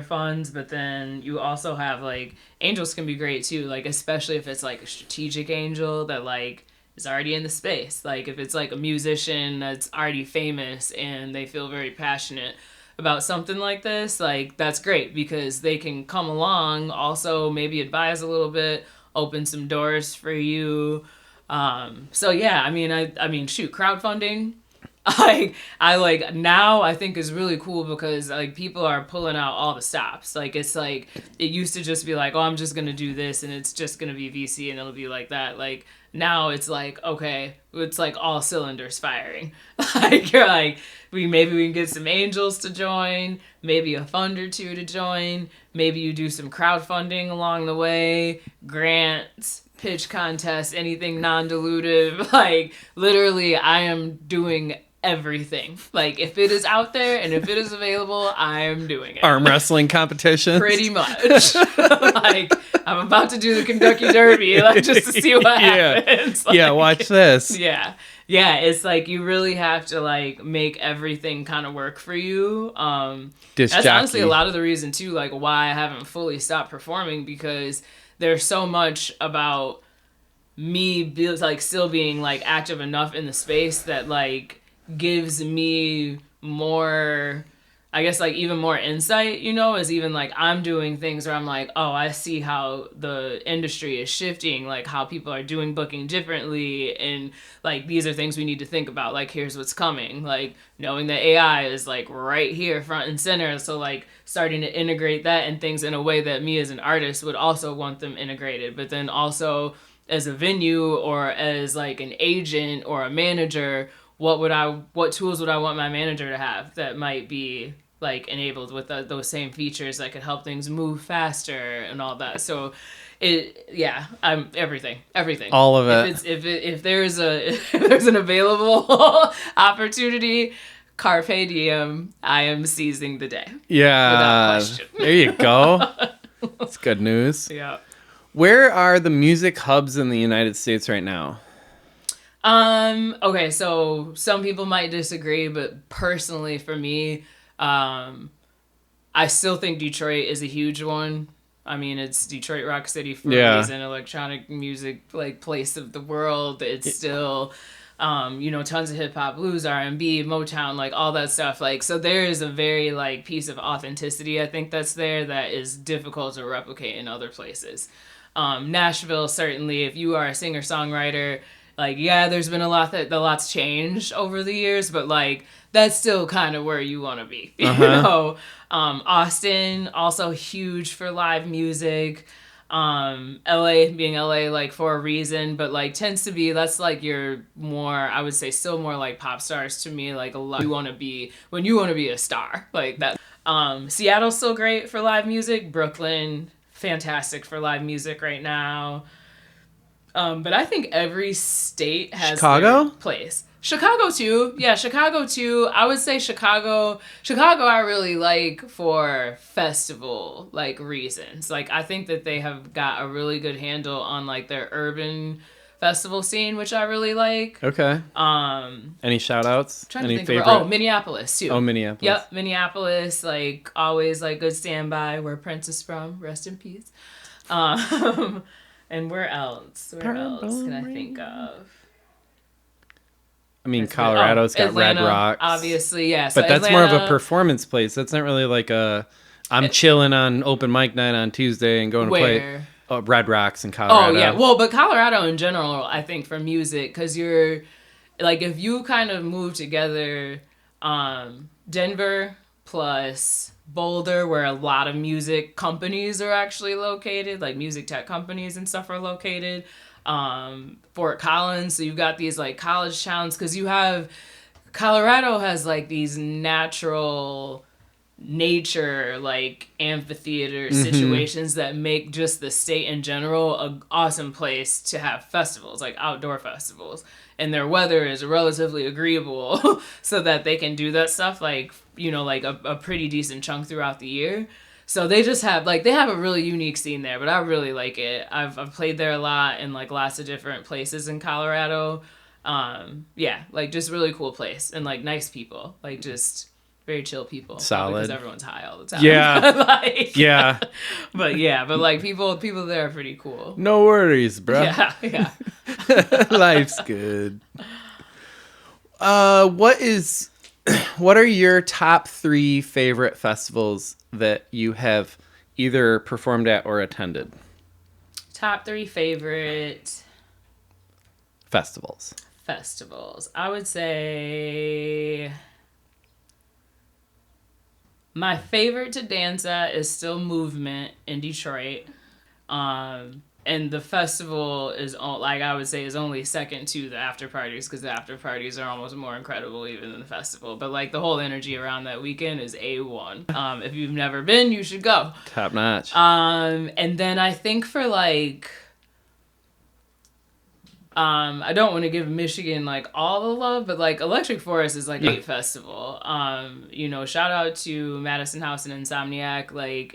S2: funds. But then you also have like, angels can be great too, like especially if it's like a strategic angel that like is already in the space. Like if it's like a musician that's already famous and they feel very passionate about something like this, like that's great because they can come along, also maybe advise a little bit, open some doors for you. So yeah, I mean, shoot, crowdfunding, I like now I think is really cool because like people are pulling out all the stops. Like it's like, it used to just be like, oh, I'm just going to do this and it's just going to be VC and it'll be like that. Like now it's like, okay, it's like all cylinders firing. Like you're like, maybe we can get some angels to join, maybe a fund or two to join, maybe you do some crowdfunding along the way, grants, pitch contests, anything non-dilutive. Like literally I am doing everything. Like if it is out there and if it is available, I am doing it.
S1: Arm wrestling competitions?
S2: Pretty much. Like I'm about to do the Kentucky Derby, like just to see what happens. Like,
S1: yeah, watch this.
S2: Yeah, it's like you really have to like make everything kind of work for you. That's honestly a lot of the reason too, like why I haven't fully stopped performing, because there's so much about me like still being like active enough in the space that like gives me more, I guess, like even more insight, you know, is even like I'm doing things where I'm like, oh, I see how the industry is shifting, like how people are doing booking differently. And like, these are things we need to think about. Like, here's what's coming, like knowing that AI is like right here front and center. So like starting to integrate that and things in a way that me as an artist would also want them integrated. But then also as a venue or as like an agent or a manager, what tools would I want my manager to have that might be like enabled with those same features that could help things move faster and all that. So I'm everything,
S1: all of it.
S2: If there's an available opportunity, carpe diem, I am seizing the day.
S1: Yeah,
S2: without question.
S1: There you go. That's good news.
S2: Yeah.
S1: Where are the music hubs in the United States right now?
S2: Okay, so some people might disagree, but personally for me, I still think Detroit is a huge one. I mean, it's Detroit Rock City for a reason, electronic music, like, place of the world. It's still, tons of hip hop, blues, R&B, Motown, like all that stuff. Like, so there is a very like piece of authenticity, I think, that's there that is difficult to replicate in other places. Nashville, certainly, if you are a singer-songwriter, like, yeah, there's been a lot's changed over the years, but like, that's still kind of where you want to be, you know? Austin, also huge for live music. LA being LA, like, for a reason, but like tends to be, that's like your more, I would say, still more like pop stars to me, like a lot you want to be when you want to be a star, like that. Seattle's still great for live music. Brooklyn, fantastic for live music right now. But I think every state has their place. Chicago too. Yeah, Chicago too. I would say Chicago I really like for festival like reasons. Like, I think that they have got a really good handle on like their urban festival scene, which I really like.
S1: Okay. Any shout outs? Any favorite?
S2: Minneapolis too.
S1: Oh, Minneapolis.
S2: Yep, Minneapolis, like always like good standby, where Prince is from. Rest in peace. And where else? Where else can I think of?
S1: I mean, Colorado's got
S2: Atlanta,
S1: Red Rocks.
S2: Obviously, yeah.
S1: So but that's Atlanta, more of a performance place. That's not really like I'm chilling on open mic night on Tuesday and going to play Red Rocks in Colorado.
S2: Oh, yeah. Well, but Colorado in general, I think, for music, because you're, like, if you kind of move together Denver plus Boulder, where a lot of music companies are actually located, like music tech companies and stuff are located. Fort Collins, so you've got these like college towns, because Colorado has like these natural nature like amphitheater situations that make just the state in general an awesome place to have festivals, like outdoor festivals, and their weather is relatively agreeable so that they can do that stuff like, you know, like a pretty decent chunk throughout the year. So they just have, like, they have a really unique scene there, but I really like it. I've played there a lot in, like, lots of different places in Colorado. Yeah, like, just really cool place. And, like, nice people. Like, just very chill people.
S1: Solid.
S2: Because everyone's high all the time.
S1: Yeah.
S2: Like,
S1: yeah.
S2: But, like, people there are pretty cool.
S1: No worries, bro.
S2: Yeah.
S1: Life's good. What are your top 3 favorite festivals that you have either performed at or attended?
S2: Top 3 favorite
S1: festivals.
S2: I would say my favorite to dance at is still Movement in Detroit. And the festival is, like, I would say, is only second to the after parties, because the after parties are almost more incredible even than the festival. But, like, the whole energy around that weekend is A1. If you've never been, you should go.
S1: Top notch.
S2: And then I think for, like, I don't want to give Michigan, like, all the love, but, like, Electric Forest is, like, a great festival. You know, shout out to Madison House and Insomniac. Like,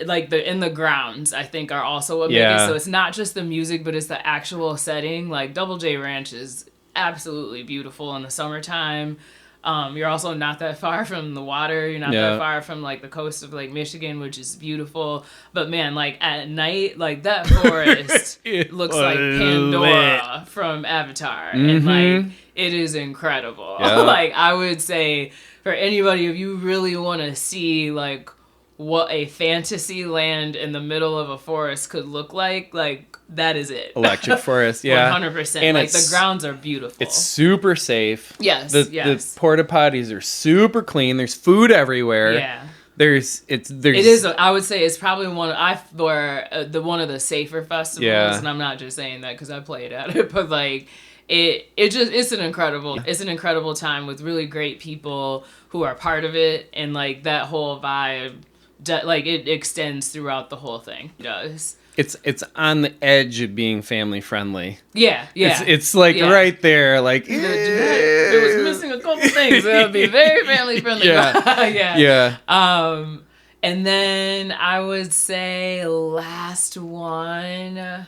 S2: like in the grounds, I think, are also what make it. So it's not just the music, but it's the actual setting. Like, Double J Ranch is absolutely beautiful in the summertime. You're also not that far from the water. You're not that far from, like, the coast of, like, Michigan, which is beautiful. But, man, like, at night, like, that forest looks like Pandora from Avatar. And, like, it is incredible. Like, I would say, for anybody, if you really want to see, like, what a fantasy land in the middle of a forest could look like that is it.
S1: Electric Forest, yeah.
S2: 100%. And like, the grounds are beautiful.
S1: It's super safe.
S2: Yes,
S1: The porta potties are super clean. There's food everywhere.
S2: Yeah.
S1: It
S2: is. I would say it's probably one of the safer festivals. Yeah. And I'm not just saying that because I played at it, but like it's an incredible time with really great people who are part of it, and like that whole vibe, like it extends throughout the whole thing. It does.
S1: It's on the edge of being family friendly.
S2: Yeah.
S1: It's like right there. Like
S2: it was missing a couple things. It would be very family friendly.
S1: Yeah.
S2: And then I would say last one.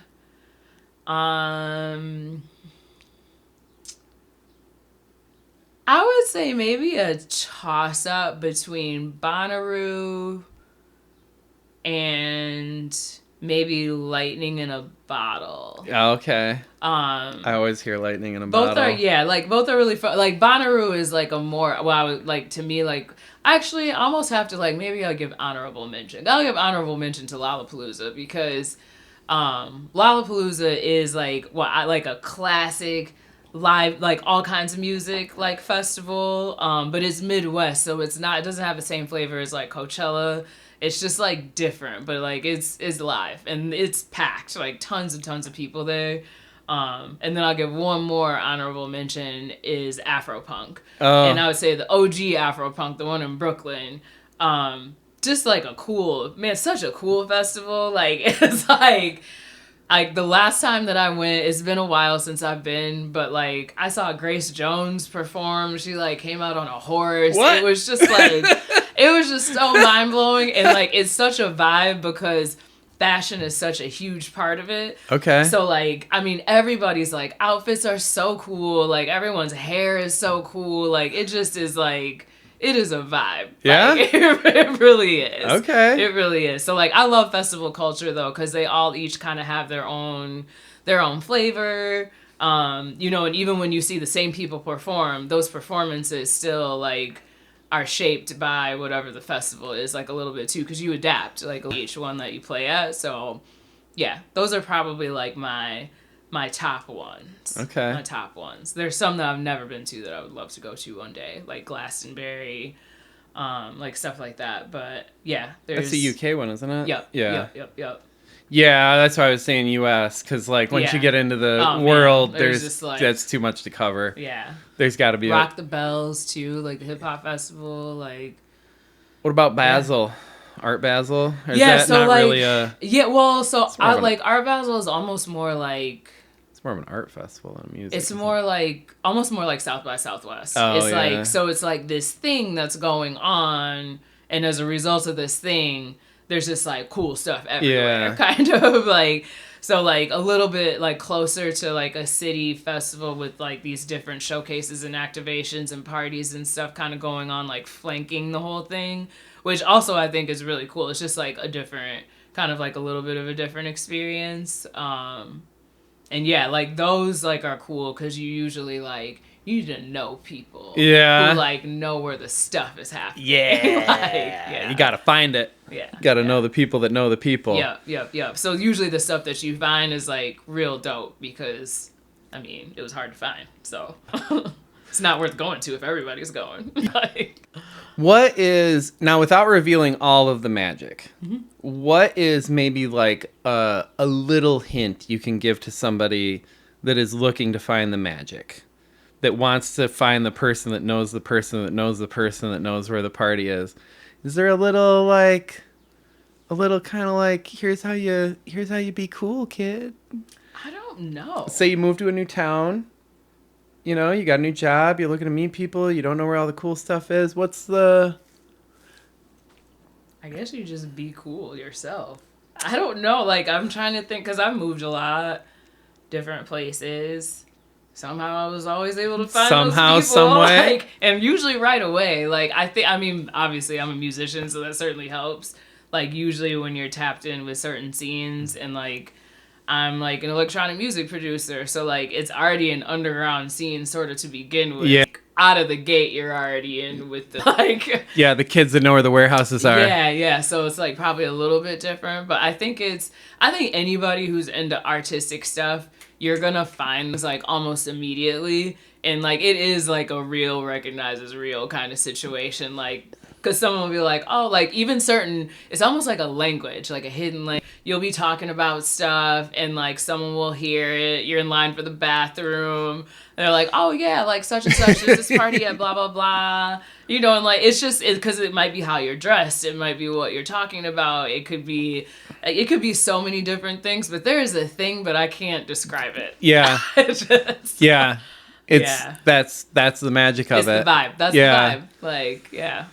S2: I would say maybe a toss-up between Bonnaroo and maybe lightning in a bottle.
S1: Oh, okay. I always hear lightning in a
S2: both
S1: bottle.
S2: Both are really fun. Like Bonnaroo is like a more, like to me, like actually I almost have to like, maybe I'll give honorable mention. I'll give honorable mention to Lollapalooza because Lollapalooza is like like a classic live, like all kinds of music like festival, but it's Midwest, so it doesn't have the same flavor as like Coachella. It's just like different, but like it's live and it's packed, like tons and tons of people there. And then I'll give one more honorable mention is Afropunk. And I would say the OG Afropunk, the one in Brooklyn. Just like such a cool festival. Like it's like the last time that I went, it's been a while since I've been, but like I saw Grace Jones perform. She like came out on a horse.
S1: What?
S2: It was just like it was just so mind blowing, and like it's such a vibe because fashion is such a huge part of it.
S1: Okay.
S2: So like, I mean, everybody's like outfits are so cool. Like everyone's hair is so cool. Like it just is like, it is a vibe.
S1: Yeah?
S2: Like, it really is.
S1: Okay.
S2: It really is. So like, I love festival culture though, because they all each kind of have their own flavor. And even when you see the same people perform, those performances still like are shaped by whatever the festival is, like a little bit too, because you adapt like each one that you play at. So yeah, those are probably like my top ones.
S1: Okay.
S2: My top ones. There's some that I've never been to that I would love to go to one day, like Glastonbury, like stuff like that. But yeah,
S1: that's the UK one, isn't it?
S2: Yep.
S1: Yeah.
S2: Yep.
S1: Yeah, that's why I was saying US, because like once you get into the world, there's just, like, that's too much to cover.
S2: Yeah.
S1: There's got to be
S2: Rock the Bells too, like the hip hop festival. Like,
S1: what about Basel? Yeah. Art Basel? Or is
S2: yeah,
S1: that
S2: so
S1: not
S2: like
S1: really a...
S2: yeah, well, so I like Art Basel is almost more like,
S1: it's more of an art festival than music.
S2: It's more like almost more like South by Southwest.
S1: Oh,
S2: it's
S1: yeah.
S2: like, so it's like this thing that's going on, and as a result of this thing, there's just like cool stuff everywhere.
S1: Yeah.
S2: Kind of like, so like a little bit like closer to like a city festival with like these different showcases and activations and parties and stuff kind of going on, like flanking the whole thing, which also I think is really cool. It's just like a different kind of like a little bit of a different experience. And yeah, like those like are cool because you usually like, you need to know people.
S1: Yeah.
S2: Who like know where the stuff is happening.
S1: Yeah.
S2: Like, yeah.
S1: You got to find it.
S2: Yeah.
S1: You got to know the people that know the people.
S2: Yep. So usually the stuff that you find is like real dope because, I mean, it was hard to find. So it's not worth going to if everybody's going. Like,
S1: what is, now without revealing all of the magic, what is maybe like a little hint you can give to somebody that is looking to find the magic? That wants to find the person that knows the person that knows the person that knows where the party is. Is there a little kind of like, here's how you be cool, kid?
S2: I don't know.
S1: Say you move to a new town, you know, you got a new job, you're looking to meet people, you don't know where all the cool stuff is. What's the...
S2: I guess you just be cool yourself. I don't know. Like, I'm trying to think, because I've moved a lot, different places. Somehow I was always able to find those people.
S1: Some way.
S2: Like, and usually right away. Like, I mean, obviously I'm a musician, so that certainly helps. Like, usually when you're tapped in with certain scenes, and like, I'm like an electronic music producer, so like it's already an underground scene sort of to begin with. Yeah. Out of the gate, you're already in with the like. Yeah,
S1: the kids that know where the warehouses are.
S2: Yeah. So it's like probably a little bit different, but I think anybody who's into artistic stuff, you're gonna find this like almost immediately, and like it is like a real recognizes real kind of situation, like because someone will be like, oh, like even certain, it's almost like a language, like a hidden language. You'll be talking about stuff and like someone will hear it. You're in line for the bathroom. They're like, oh yeah, like such and such, there's this party at blah, blah, blah. You know, and like, it's just, because it might be how you're dressed. It might be what you're talking about. It could be so many different things, but there is a thing, but I can't describe it.
S1: Yeah. Yeah. That's the magic of it.
S2: It's the vibe. That's the vibe. Like, yeah.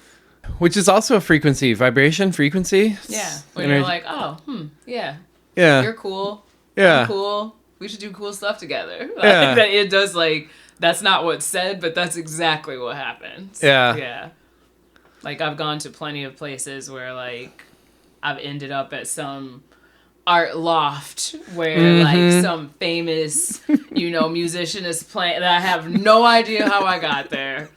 S1: Which is also a vibration frequency.
S2: Yeah. When you're like, oh, yeah.
S1: Yeah.
S2: You're cool.
S1: Yeah.
S2: I'm cool. We should do cool stuff together. Like,
S1: yeah.
S2: That it does, like, that's not what's said, but that's exactly what happens.
S1: Yeah.
S2: Yeah. Like, I've gone to plenty of places where, like, I've ended up at some art loft where like some famous, musician is playing. I have no idea how I got there.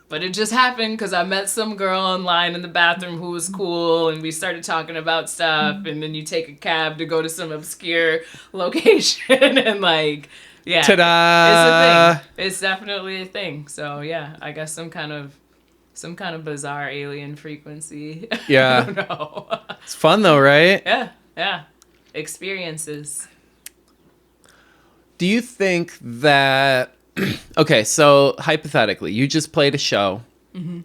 S2: But it just happened because I met some girl online in the bathroom who was cool, and we started talking about stuff, and then you take a cab to go to some obscure location, and like, yeah.
S1: Ta-da!
S2: It's a thing. It's definitely a thing. So yeah, I guess some kind of bizarre alien frequency.
S1: Yeah.
S2: I don't know.
S1: It's fun though, right?
S2: Yeah. Experiences.
S1: Do you think that... Okay, so hypothetically, you just played a show. I don't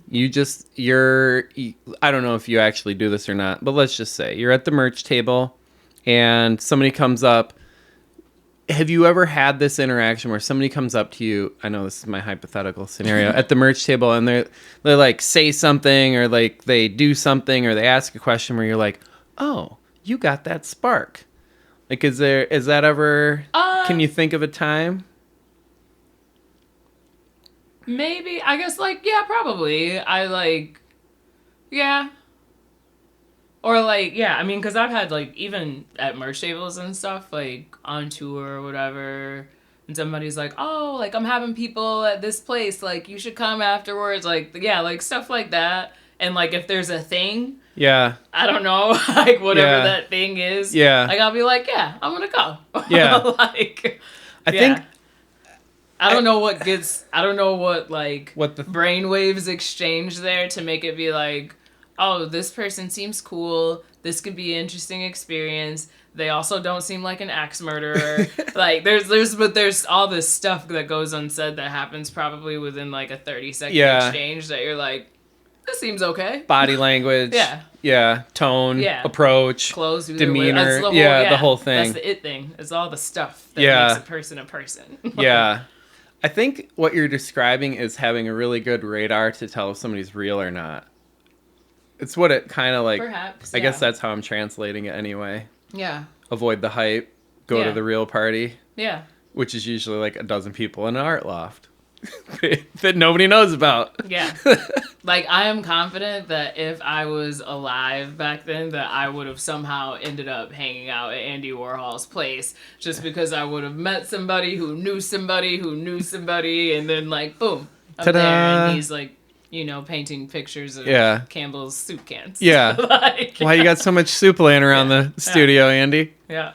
S1: know if you actually do this or not, but let's just say you're at the merch table and somebody comes up. Have you ever had this interaction where somebody comes up to you? I know this is my hypothetical scenario at the merch table, and they like say something, or like they do something, or they ask a question where you're like, "Oh, you got that spark." Like, is that ever? Can you think of a time?
S2: Maybe. I guess, like, yeah, probably. Yeah. Or, like, yeah, I mean, because I've had, like, even at merch tables and stuff, like, on tour or whatever, and somebody's like, oh, like, I'm having people at this place, like, you should come afterwards, like, yeah, like, stuff like that. And, like, if there's a thing,
S1: yeah,
S2: I don't know, like, whatever that thing is,
S1: yeah,
S2: like, I'll be like, yeah, I'm gonna go.
S1: Yeah.
S2: Like,
S1: I think...
S2: I don't know what
S1: the
S2: brainwaves exchange there to make it be like, oh, this person seems cool. This could be an interesting experience. They also don't seem like an axe murderer. Like there's all this stuff that goes unsaid that happens probably within like a 30-second exchange that you're like, this seems okay.
S1: Body language. Yeah. Tone.
S2: Yeah.
S1: Approach.
S2: Clothes.
S1: Demeanor. The whole thing.
S2: That's the it thing. It's all the stuff that makes a person a person.
S1: Yeah. I think what you're describing is having a really good radar to tell if somebody's real or not. It's what it kind of like...
S2: Perhaps,
S1: I guess that's how I'm translating it anyway.
S2: Yeah.
S1: Avoid the hype. Go to the real party.
S2: Yeah.
S1: Which is usually like a dozen people in an art loft. That nobody knows about.
S2: Yeah. Like, I am confident that if I was alive back then, that I would have somehow ended up hanging out at Andy Warhol's place, just because I would have met somebody who knew somebody who knew somebody, and then, like, boom, I'm
S1: Ta-da!
S2: there, and he's, like, painting pictures of Campbell's soup cans.
S1: Yeah.
S2: Like,
S1: Why you got so much soup laying around the studio, Andy?
S2: Yeah.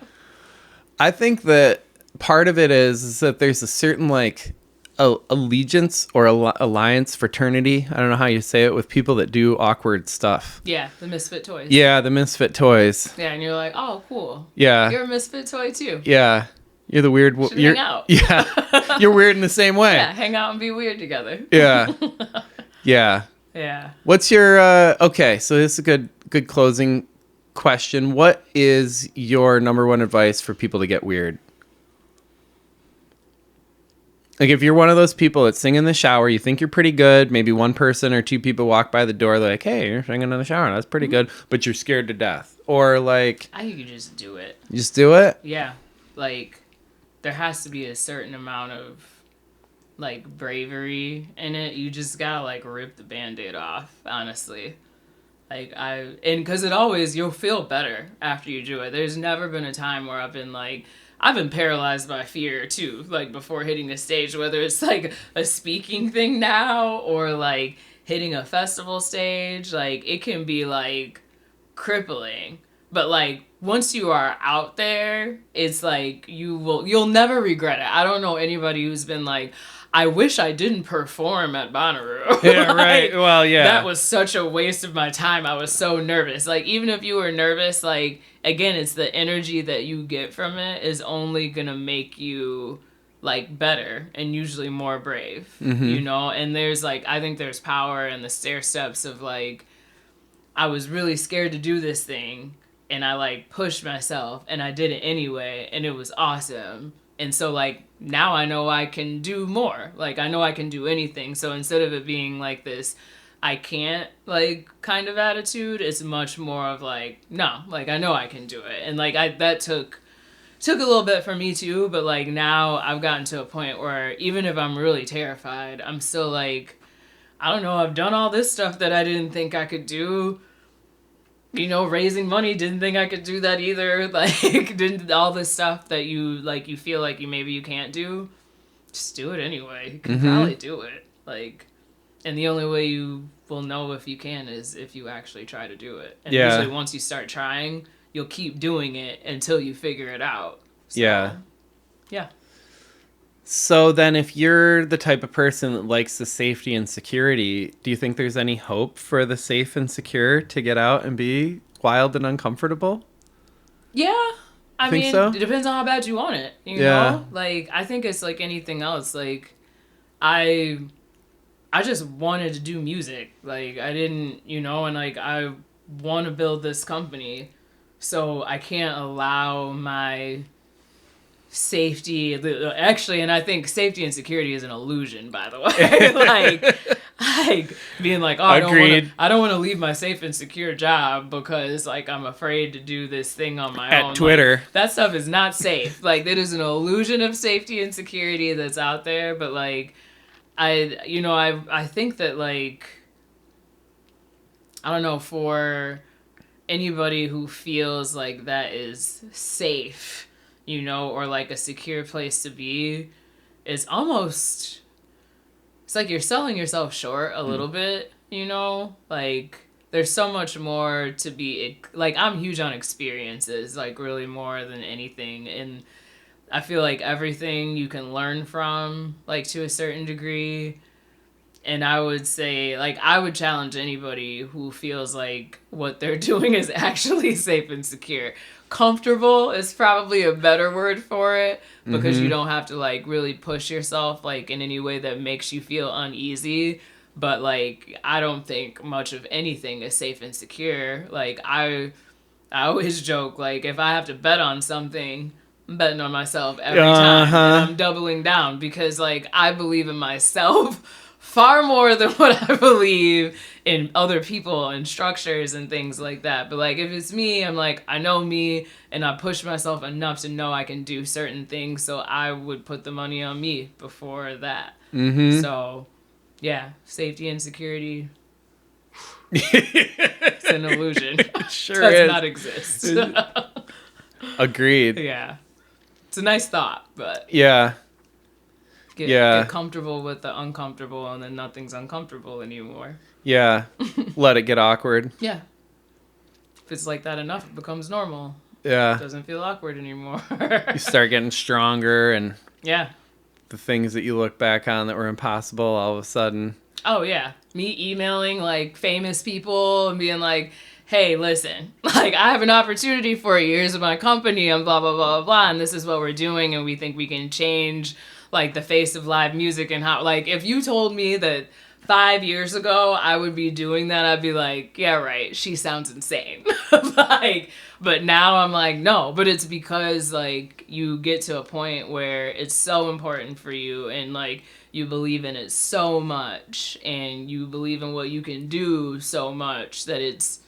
S1: I think that part of it is that there's a certain, like... allegiance or alliance, fraternity, I don't know how you say it, with people that do awkward stuff.
S2: Yeah, the misfit toys.
S1: Yeah, the misfit toys.
S2: Yeah, and you're like, oh, cool.
S1: Yeah.
S2: You're a misfit toy, too.
S1: Yeah. You're the weird...
S2: Hang out.
S1: Yeah. You're weird in the same way.
S2: Yeah, hang out and be weird together.
S1: Yeah. Yeah.
S2: Yeah.
S1: What's your... okay, so this is a good closing question. What is your number one advice for people to get weird? Like, if you're one of those people that sing in the shower, you think you're pretty good, maybe one person or two people walk by the door, they're like, hey, you're singing in the shower, that's pretty good, but you're scared to death. Or, like...
S2: I think you just do it.
S1: You just do it?
S2: Yeah. Like, there has to be a certain amount of, like, bravery in it. You just gotta, like, rip the Band-Aid off, honestly. Like, because you'll feel better after you do it. There's never been a time where I've been paralyzed by fear too, like before hitting the stage, whether it's like a speaking thing now or like hitting a festival stage, like it can be like crippling. But like once you are out there, it's like you'll never regret it. I don't know anybody who's been like, I wish I didn't perform at Bonnaroo.
S1: Yeah,
S2: like,
S1: right. Well, yeah.
S2: That was such a waste of my time. I was so nervous. Like, even if you were nervous, like, again, it's the energy that you get from it is only going to make you, like, better and usually more brave, And there's, like, I think there's power in the stair steps of, like, I was really scared to do this thing, and I, like, pushed myself, and I did it anyway, and it was awesome. And so, like, now I know I can do more. Like, I know I can do anything. So instead of it being, like, this I can't, like, kind of attitude, it's much more of, like, no, like, I know I can do it. And, like, that took a little bit for me, too. But, like, now I've gotten to a point where even if I'm really terrified, I'm still, like, I don't know, I've done all this stuff that I didn't think I could do. raising money, didn't think I could do that either. Like, didn't all this stuff that you feel like maybe you can't do, just do it anyway. You can probably do it. Like, and the only way you will know if you can is if you actually try to do it. And usually once you start trying, you'll keep doing it until you figure it out. So, yeah.
S1: So then if you're the type of person that likes the safety and security, do you think there's any hope for the safe and secure to get out and be wild and uncomfortable?
S2: Yeah. I mean, so? It depends on how bad you want it, you know? Like, I think it's like anything else. Like, I just wanted to do music. Like, I didn't, and like, I want to build this company. So I can't allow my safety, actually, and I think safety and security is an illusion, by the way. like being like, oh, I don't want to leave my safe and secure job because like I'm afraid to do this thing on my own.
S1: At Twitter.
S2: Like, that stuff is not safe. Like, that is an illusion of safety and security that's out there. But like, I think that like, I don't know, for anybody who feels like that is safe, or like a secure place to be, is almost, it's like you're selling yourself short a little bit, like there's so much more to be, like I'm huge on experiences, like really more than anything. And I feel like everything you can learn from, like to a certain degree. And I would say, like, I would challenge anybody who feels like what they're doing is actually safe and secure. Comfortable is probably a better word for it, because you don't have to, like, really push yourself, like, in any way that makes you feel uneasy. But, like, I don't think much of anything is safe and secure. Like, I always joke, like, if I have to bet on something, I'm betting on myself every time. And I'm doubling down because, like, I believe in myself far more than what I believe in other people and structures and things like that. But like, if it's me, I'm like, I know me, and I push myself enough to know I can do certain things. So I would put the money on me before that. So yeah, safety and security. It's an illusion. It
S1: sure
S2: does not exist.
S1: Agreed.
S2: Yeah. It's a nice thought, but
S1: yeah.
S2: Get comfortable with the uncomfortable, and then nothing's uncomfortable anymore.
S1: Yeah. Let it get awkward.
S2: Yeah. If it's like that enough, it becomes normal.
S1: Yeah.
S2: It doesn't feel awkward anymore.
S1: You start getting stronger, and the things that you look back on that were impossible all of a sudden.
S2: Oh, yeah. Me emailing, like, famous people and being like, hey, listen, like, I have an opportunity for you. Here's my company and blah, blah, blah, blah, blah, and this is what we're doing, and we think we can change, like, the face of live music. And how, like, if you told me that 5 years ago I would be doing that, I'd be like, yeah, right, she sounds insane. Like, but now I'm like, no, but it's because, like, you get to a point where it's so important for you, and, like, you believe in it so much, and you believe in what you can do so much that it's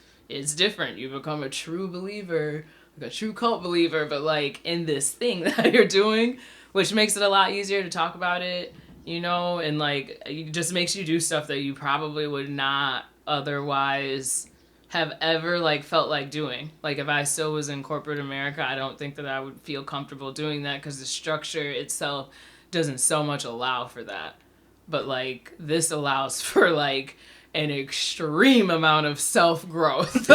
S2: different. You become a true believer, like a true cult believer, but, like, in this thing that you're doing, which makes it a lot easier to talk about it, you know, and, like, it just makes you do stuff that you probably would not otherwise have ever, like, felt like doing. Like, if I still was in corporate America, I don't think that I would feel comfortable doing that, because the structure itself doesn't so much allow for that. But, like, this allows for, like, an extreme amount of self-growth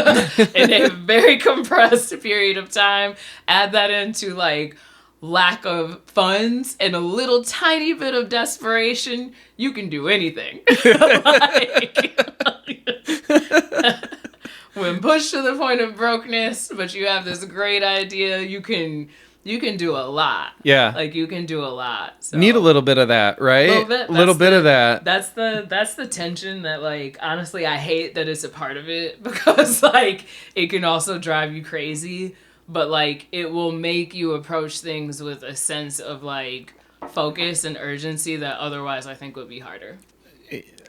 S2: in a very compressed period of time. Add that into, like, lack of funds and a little tiny bit of desperation, you can do anything. Like, when pushed to the point of brokenness, but you have this great idea, you can do a lot.
S1: Yeah.
S2: Like, you can do a lot. So.
S1: Need a little bit of that, right? A little bit of that.
S2: That's the tension that, like, honestly, I hate that it's a part of it, because, like, it can also drive you crazy, but, like, it will make you approach things with a sense of, like, focus and urgency that otherwise I think would be harder.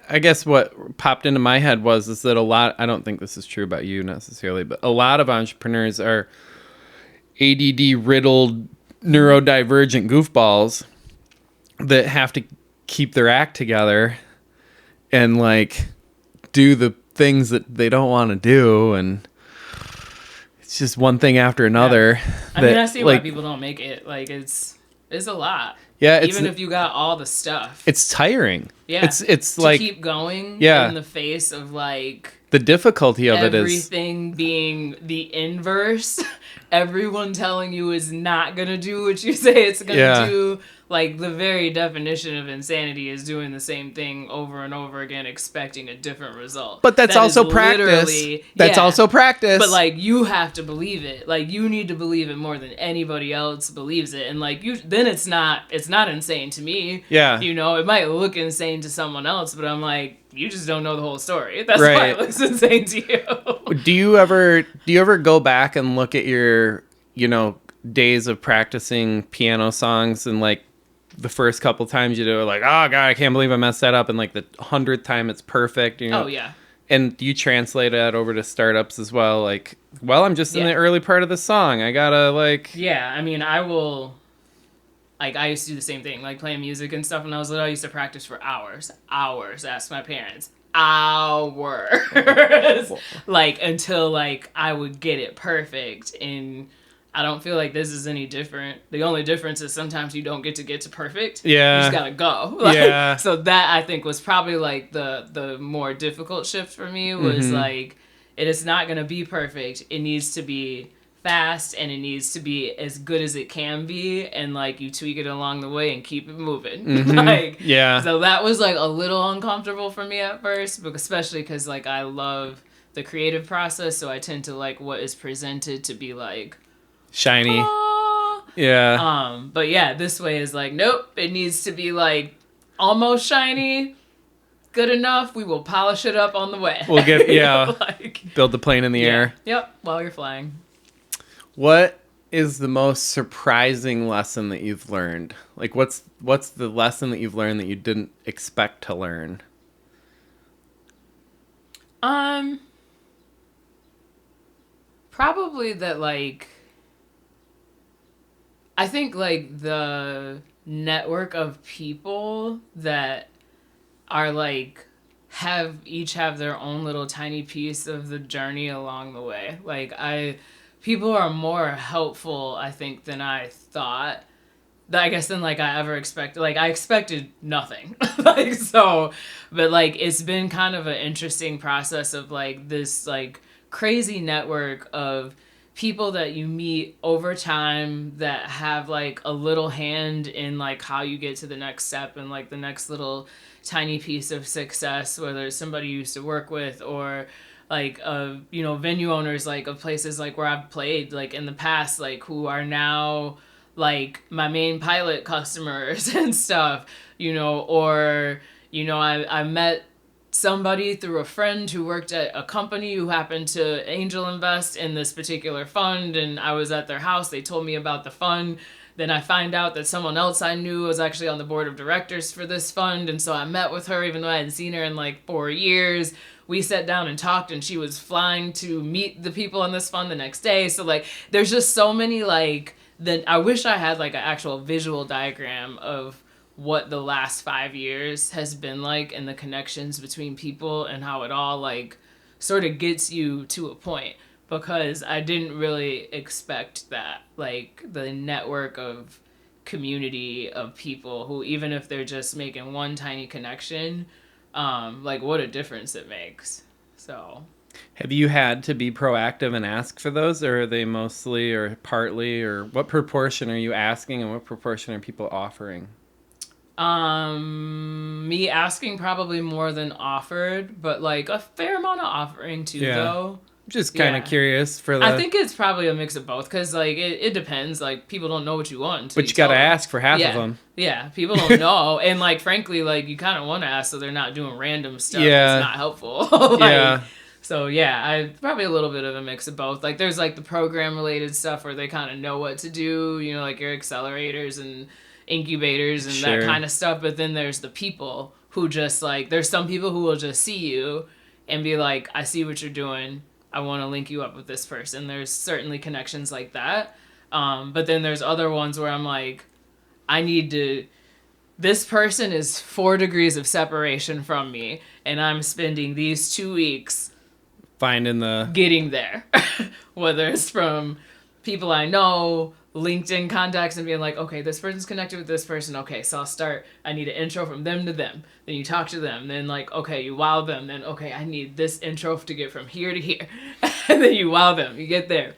S1: I guess what popped into my head is that I don't think this is true about you necessarily, but a lot of entrepreneurs are ADD-riddled, neurodivergent goofballs that have to keep their act together and, like, do the things that they don't want to do, and It's just one thing after another.
S2: I mean, I see why people don't make it. Like, it's a lot.
S1: Yeah,
S2: even if you got all the stuff,
S1: it's tiring.
S2: Yeah,
S1: it's like
S2: keep going.
S1: Yeah,
S2: in the face of like
S1: the difficulty of it is
S2: everything being the inverse. Everyone telling you is not gonna do what you say it's gonna do. Like, the very definition of insanity is doing the same thing over and over again, expecting a different result.
S1: But that's also practice. That's also practice.
S2: But, like, you have to believe it. Like, you need to believe it more than anybody else believes it. And, like, then it's not insane to me.
S1: Yeah.
S2: You know, it might look insane to someone else, but I'm like, you just don't know the whole story. That's why it looks insane to you.
S1: Do you ever go back and look at your, days of practicing piano songs, and like the first couple times you do it, like, oh god, I can't believe I messed that up, and like the 100th time it's perfect,
S2: Oh yeah.
S1: And you translate that over to startups as well, like, well, I'm just in the early part of the song, I gotta like.
S2: Yeah, I mean, I will. Like, I used to do the same thing, like playing music and stuff when I was little. I used to practice for hours, ask my parents, hours, like, until like I would get it perfect. And I don't feel like this is any different. The only difference is sometimes you don't get to perfect.
S1: Yeah.
S2: You just gotta go. Like, so that, I think, was probably like the more difficult shift for me, was like, it is not gonna be perfect. It needs to be fast, and it needs to be as good as it can be, and like, you tweak it along the way and keep it moving. Like, so that was like a little uncomfortable for me at first, but especially because like I love the creative process, so I tend to like what is presented to be like
S1: shiny.
S2: But yeah, this way is like, nope, it needs to be like almost shiny, good enough, we will polish it up on the way.
S1: We'll get like, build the plane in the air.
S2: Yep, while you're flying.
S1: What is the most surprising lesson that you've learned? Like, what's the lesson that you've learned that you didn't expect to learn?
S2: Probably that, like, I think like the network of people that are like each have their own little tiny piece of the journey along the way. Like, people are more helpful, I think, than I thought. I guess than like I ever expected. Like, I expected nothing. Like, so, but like, it's been kind of an interesting process of like this like crazy network of people that you meet over time that have like a little hand in like how you get to the next step and like the next little tiny piece of success, whether it's somebody you used to work with or like venue owners like of places like where I've played like in the past, like who are now like my main pilot customers and stuff, or I met somebody through a friend who worked at a company who happened to angel invest in this particular fund, and I was at their house. They told me about the fund. Then I find out that someone else I knew was actually on the board of directors for this fund, and so I met with her even though I hadn't seen her in like 4 years. We sat down and talked, and she was flying to meet the people on this fund the next day. So like, there's just so many like, I wish I had like an actual visual diagram of what the last 5 years has been like and the connections between people and how it all like sort of gets you to a point, because I didn't really expect that, like the network of community of people who, even if they're just making one tiny connection, like what a difference it makes. So
S1: have you had to be proactive and ask for those, or are they mostly or partly, or what proportion are you asking and what proportion are people offering?
S2: Me asking probably more than offered, but like a fair amount of offering too, though.
S1: Just kind of curious for the.
S2: I think it's probably a mix of both, because like it depends. Like, people don't know what you want,
S1: but you gotta ask for half of them.
S2: Yeah, people don't know, and like frankly, like you kind of want to ask so they're not doing random stuff that's not helpful. So I probably a little bit of a mix of both. Like, there's like the program related stuff where they kind of know what to do, like your accelerators and incubators and that kind of stuff. But then there's the people who just like, there's some people who will just see you and be like, I see what you're doing, I want to link you up with this person. There's certainly connections like that. But then there's other ones where I'm like, this person is 4 degrees of separation from me, and I'm spending these 2 weeks
S1: finding the
S2: getting there, whether it's from people I know, LinkedIn contacts, and being like, okay, this person's connected with this person. Okay, so I need an intro from them to them. Then you talk to them. Then like, okay, you wow them. Then, okay, I need this intro to get from here to here. And then you wow them. You get there.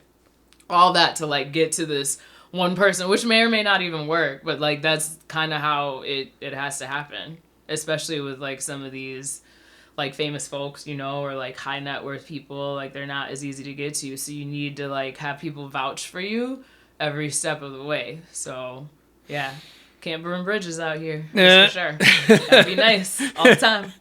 S2: All that to like get to this one person, which may or may not even work. But like, that's kind of how it has to happen. Especially with like some of these like famous folks, or like high net worth people. Like they're not as easy to get to. So you need to like have people vouch for you every step of the way. So yeah, can't burn bridges out here. That's for sure. Gotta be nice all the time.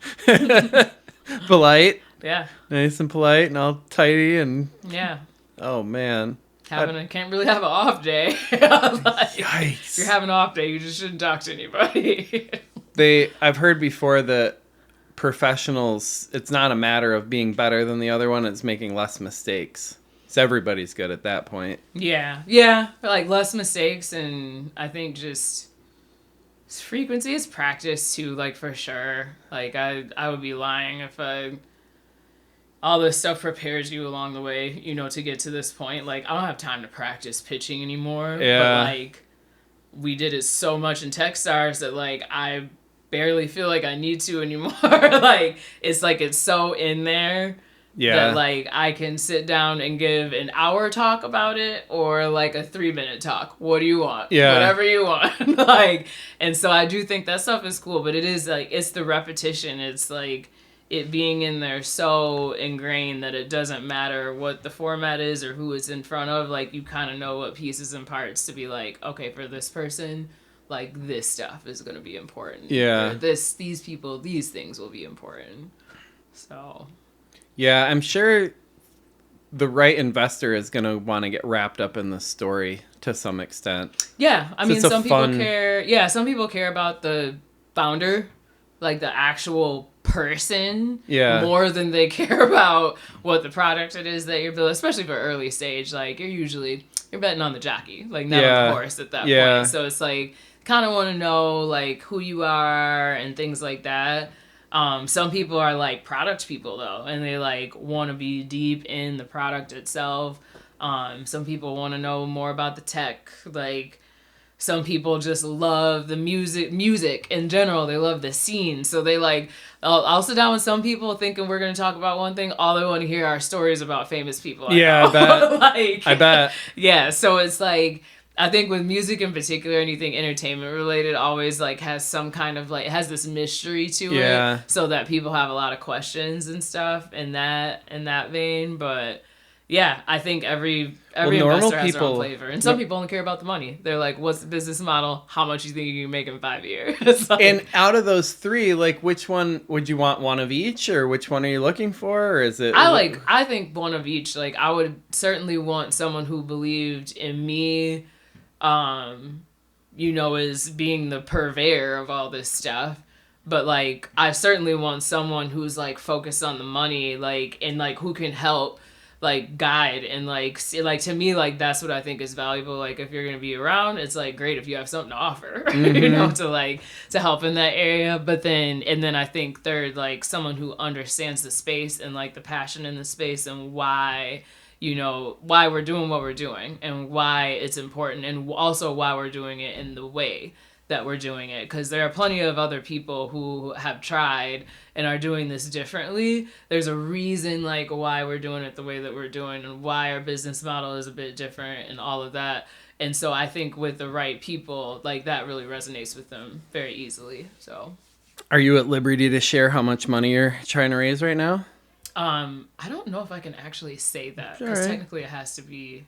S1: Polite.
S2: Yeah.
S1: Nice and polite and all tidy and
S2: yeah.
S1: Oh man.
S2: Can't really have an off day. Like,
S1: yikes.
S2: If you're having an off day, you just shouldn't talk to anybody.
S1: I've heard before that professionals, it's not a matter of being better than the other one, it's making less mistakes. So everybody's good at that point.
S2: Yeah, like less mistakes, and I think just frequency is practice too, like for sure. Like I would be lying if all this stuff prepares you along the way, to get to this point. Like I don't have time to practice pitching anymore.
S1: Yeah.
S2: But like we did it so much in Techstars that like I barely feel like I need to anymore. Like it's so in there. Yeah. That like I can sit down and give an hour talk about it or like a 3-minute talk. What do you want?
S1: Yeah.
S2: Whatever you want. Like, and so I do think that stuff is cool, but it is like, it's the repetition. It's like it being in there so ingrained that it doesn't matter what the format is or who it's in front of. Like you kind of know what pieces and parts to be like, okay, for this person, like this stuff is going to be important.
S1: Yeah.
S2: Or these people, these things will be important. So...
S1: Yeah, I'm sure the right investor is going to want to get wrapped up in the story to some extent.
S2: Yeah, I mean, some people care. Yeah, some people care about the founder, like the actual person, more than they care about what the product it is that you're building, especially for early stage. Like, you're betting on the jockey, like not on the horse at that point. So it's like, kind of want to know, like, who you are and things like that. Some people are like product people though, and they like want to be deep in the product itself. Some people want to know more about the tech. Like some people just love the music in general. They love the scene. So they like, I'll sit down with some people thinking we're going to talk about one thing. All they want to hear are stories about famous people.
S1: I bet. I bet.
S2: Yeah. So it's like, I think with music in particular, anything entertainment related always like has some kind of like, it has this mystery to it, so that people have a lot of questions and stuff in that vein. But yeah, I think every investor has their own flavor, and some people only care about the money. They're like, what's the business model? How much you think you can make in 5 years? Like,
S1: and out of those three, like which one would you want, one of each, or which one are you looking for, or is it?
S2: I think one of each. Like I would certainly want someone who believed in me. As being the purveyor of all this stuff. But, like, I certainly want someone who's, like, focused on the money, like, and, like, who can help, like, guide and, like, to me, like, that's what I think is valuable. Like, if you're going to be around, it's, like, great if you have something to offer, to help in that area. But then I think third, like, someone who understands the space and, like, the passion in the space and why we're doing what we're doing and why it's important, and also why we're doing it in the way that we're doing it. Because there are plenty of other people who have tried and are doing this differently. There's a reason like why we're doing it the way that we're doing and why our business model is a bit different and all of that. And so I think with the right people, like that really resonates with them very easily. So,
S1: are you at liberty to share how much money you're trying to raise right now?
S2: I don't know if I can actually say that because technically it has to be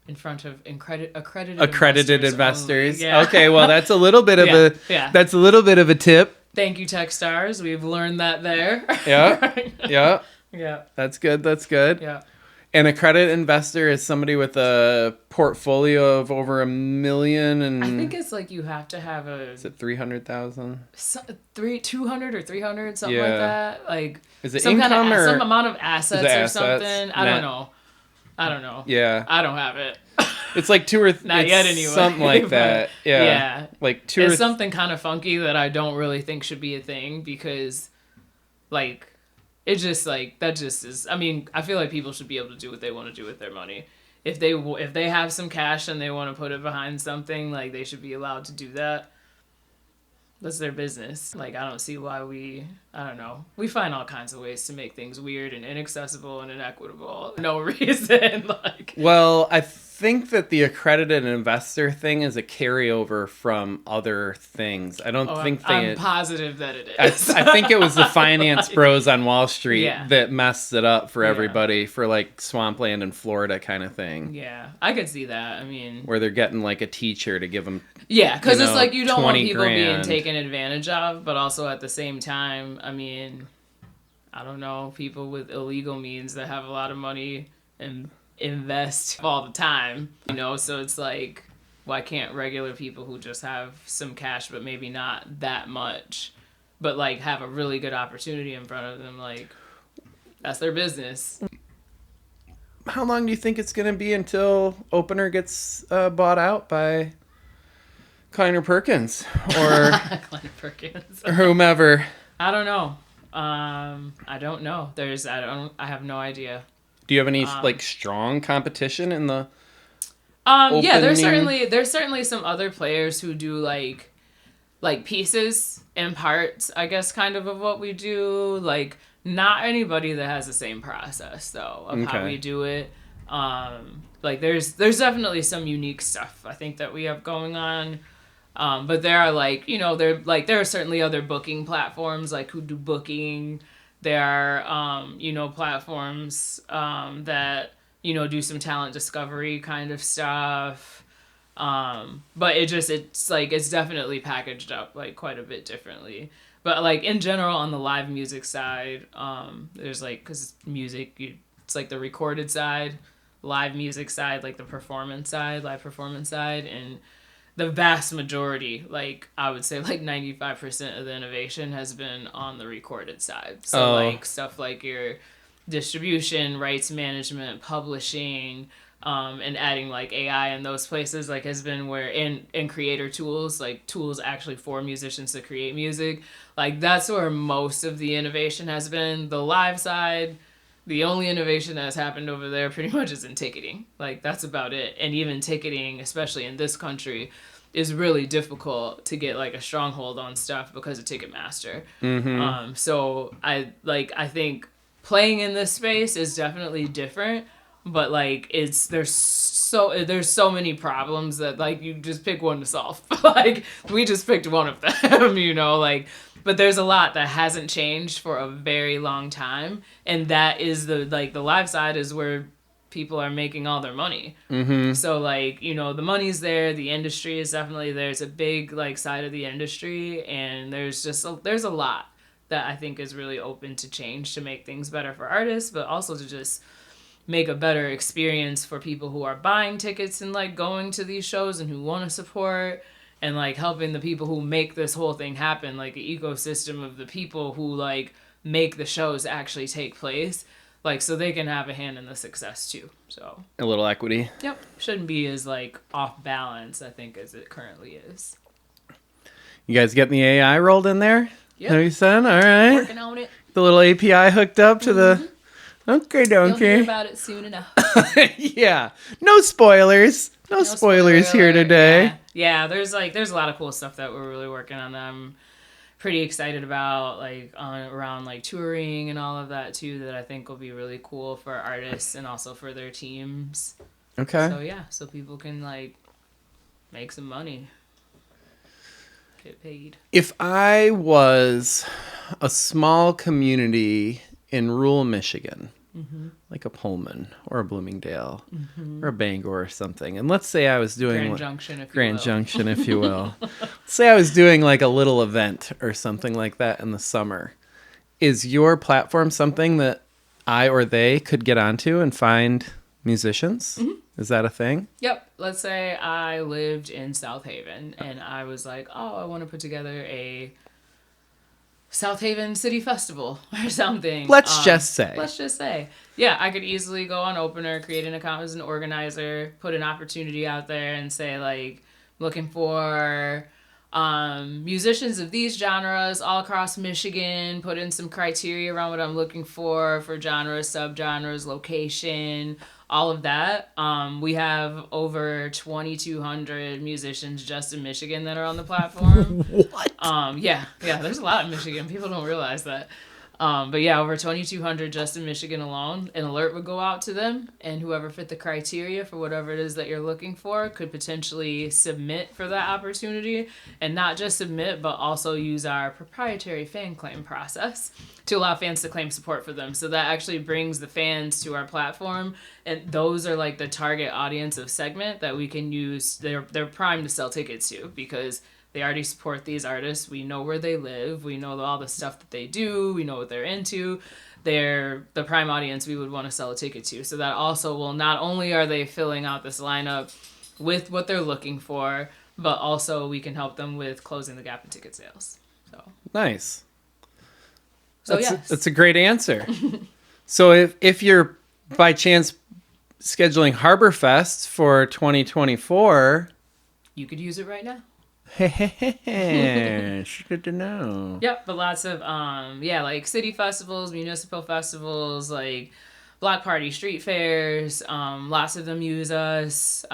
S2: in front of accredited investors.
S1: Yeah. Okay, well that's a little bit of that's a little bit of a tip.
S2: Thank you, Techstars. We've learned that there.
S1: Yeah. Yeah. That's good. Yeah. An accredited investor is somebody with a portfolio of over $1 million, and
S2: I think it's like you have to have
S1: is it 300,000?
S2: 200 or 300, something like that. Like
S1: is it
S2: some
S1: income
S2: kind of,
S1: or
S2: some amount of assets or something? I don't know.
S1: Yeah.
S2: I don't have it.
S1: It's like two or
S2: not yet anyway.
S1: Something like that. Yeah. Like two.
S2: It's something kind of funky that I don't really think should be a thing because, like, it just like that just is. I mean, I feel like people should be able to do what they want to do with their money. If they have some cash and they want to put it behind something, like they should be allowed to do that. That's their business. Like, I don't see why I don't know. We find all kinds of ways to make things weird and inaccessible and inequitable. No reason. Like,
S1: well, I think that the accredited investor thing is a carryover from other things. I don't think
S2: I'm positive that it is.
S1: I think it was the finance bros on Wall Street
S2: Yeah.
S1: that messed it up for everybody for like swampland in Florida kind of thing.
S2: Yeah, I could see that. I mean,
S1: where they're getting like a teacher to give them.
S2: Yeah, because it's like you don't want people
S1: $20,000
S2: being taken advantage of, but also at the same time, I mean, I don't know, people with illegal means that have a lot of money and invest all the time, you know, so it's like, why can't regular people who just have some cash but maybe not that much, but like have a really good opportunity in front of them, like, that's their business.
S1: How long do you think it's going to be until OPNR gets bought out by Kleiner Perkins or
S2: Kleiner Perkins
S1: or whomever?
S2: I don't know. I don't know. I have no idea.
S1: Do you have any like strong competition in the
S2: yeah, there's certainly some other players who do like pieces and parts, I guess, kind of what we do. Like, not anybody that has the same process though of how we do it. Like there's definitely some unique stuff I think that we have going on. But there are like, you know, there are certainly other booking platforms like who do booking. There are, you know, platforms that, you know, do some talent discovery kind of stuff. But it's definitely packaged up like quite a bit differently. But like in general on the live music side, there's like, because music, it's like the recorded side, live music side, like the live performance side, and the vast majority, like I would say like 95% of the innovation has been on the recorded side. So like stuff like your distribution, rights management, publishing, and adding like AI in those places, like has been where in creator tools, like tools actually for musicians to create music, like that's where most of the innovation has been. The live side, the only innovation that has happened over there pretty much is in ticketing. Like, that's about it. And even ticketing, especially in this country, is really difficult to get, like, a stronghold on stuff because of Ticketmaster. Mm-hmm. So, I think playing in this space is definitely different. But, like, there's so many problems that, like, you just pick one to solve. Like, we just picked one of them, you know, like... But there's a lot that hasn't changed for a very long time, and that is the live side is where people are making all their money. Mm-hmm. So like, you know, the money's there, the industry is definitely there. It's a big like side of the industry, and there's a lot that I think is really open to change to make things better for artists, but also to just make a better experience for people who are buying tickets and like going to these shows and who want to support. And, like, helping the people who make this whole thing happen, like, an ecosystem of the people who, like, make the shows actually take place, like, so they can have a hand in the success, too. So
S1: a little equity.
S2: Yep. Shouldn't be as, like, off balance, I think, as it currently is.
S1: You guys getting the AI rolled in there?
S2: Yep.
S1: Have you said? All right.
S2: Working on it.
S1: The little API hooked up to the... Okay,
S2: You'll hear about it soon enough.
S1: Yeah. No spoilers. No spoilers here today.
S2: Yeah, there's a lot of cool stuff that we're really working on that I'm pretty excited about, like around like touring and all of that too, that I think will be really cool for artists and also for their teams.
S1: Okay.
S2: So yeah, so people can like make some money. Get paid.
S1: If I was a small community in rural Michigan, like a Pullman or a Bloomingdale or a Bangor or something, and let's say I was doing
S2: Grand Junction,
S1: if you will. Say I was doing like a little event or something like that in the summer. Is your platform something that I or they could get onto and find musicians? Mm-hmm. Is that a thing?
S2: Yep. Let's say I lived in South Haven and I was like, oh, I want to put together a South Haven City Festival or something.
S1: Let's just say.
S2: Yeah, I could easily go on OPNR, create an account as an organizer, put an opportunity out there and say, like, looking for musicians of these genres all across Michigan, put in some criteria around what I'm looking for genres, subgenres, location, all of that. We have over 2,200 musicians just in Michigan that are on the platform.
S1: What?
S2: Yeah, there's a lot in Michigan. People don't realize that. But yeah, over 2,200 just in Michigan alone. An alert would go out to them, and whoever fit the criteria for whatever it is that you're looking for could potentially submit for that opportunity, and not just submit, but also use our proprietary fan claim process to allow fans to claim support for them. So that actually brings the fans to our platform, and those are like the target audience of segment that we can use. They're primed to sell tickets to, because they already support these artists. We know where they live. We know all the stuff that they do. We know what they're into. They're the prime audience we would want to sell a ticket to. So that also will, not only are they filling out this lineup with what they're looking for, but also we can help them with closing the gap in ticket sales. So
S1: Nice.
S2: So
S1: That's a great answer. So if you're by chance scheduling Harbor Fest for 2024,
S2: you could use it right now.
S1: Good to know.
S2: Yep, but lots of like city festivals, municipal festivals, like block party, street fairs. Lots of them use us.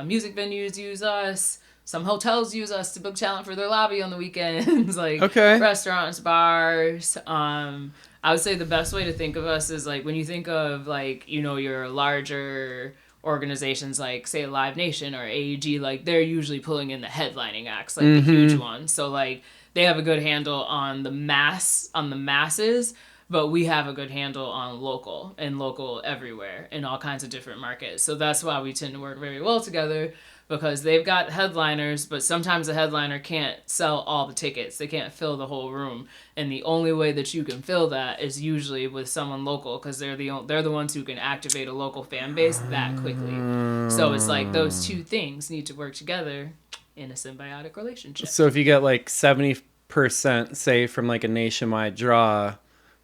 S2: Music venues use us. Some hotels use us to book talent for their lobby on the weekends. Like restaurants, bars. I would say the best way to think of us is like when you think of like, you know, your larger organizations like say Live Nation or AEG, like they're usually pulling in the headlining acts, like the huge ones. So like they have a good handle on the masses, but we have a good handle on local everywhere in all kinds of different markets. So that's why we tend to work very well together, because they've got headliners, but sometimes the headliner can't sell all the tickets. They can't fill the whole room. And the only way that you can fill that is usually with someone local, because they're the ones who can activate a local fan base that quickly. So it's like those two things need to work together in a symbiotic relationship.
S1: So if you get like 70%, say, from like a nationwide draw,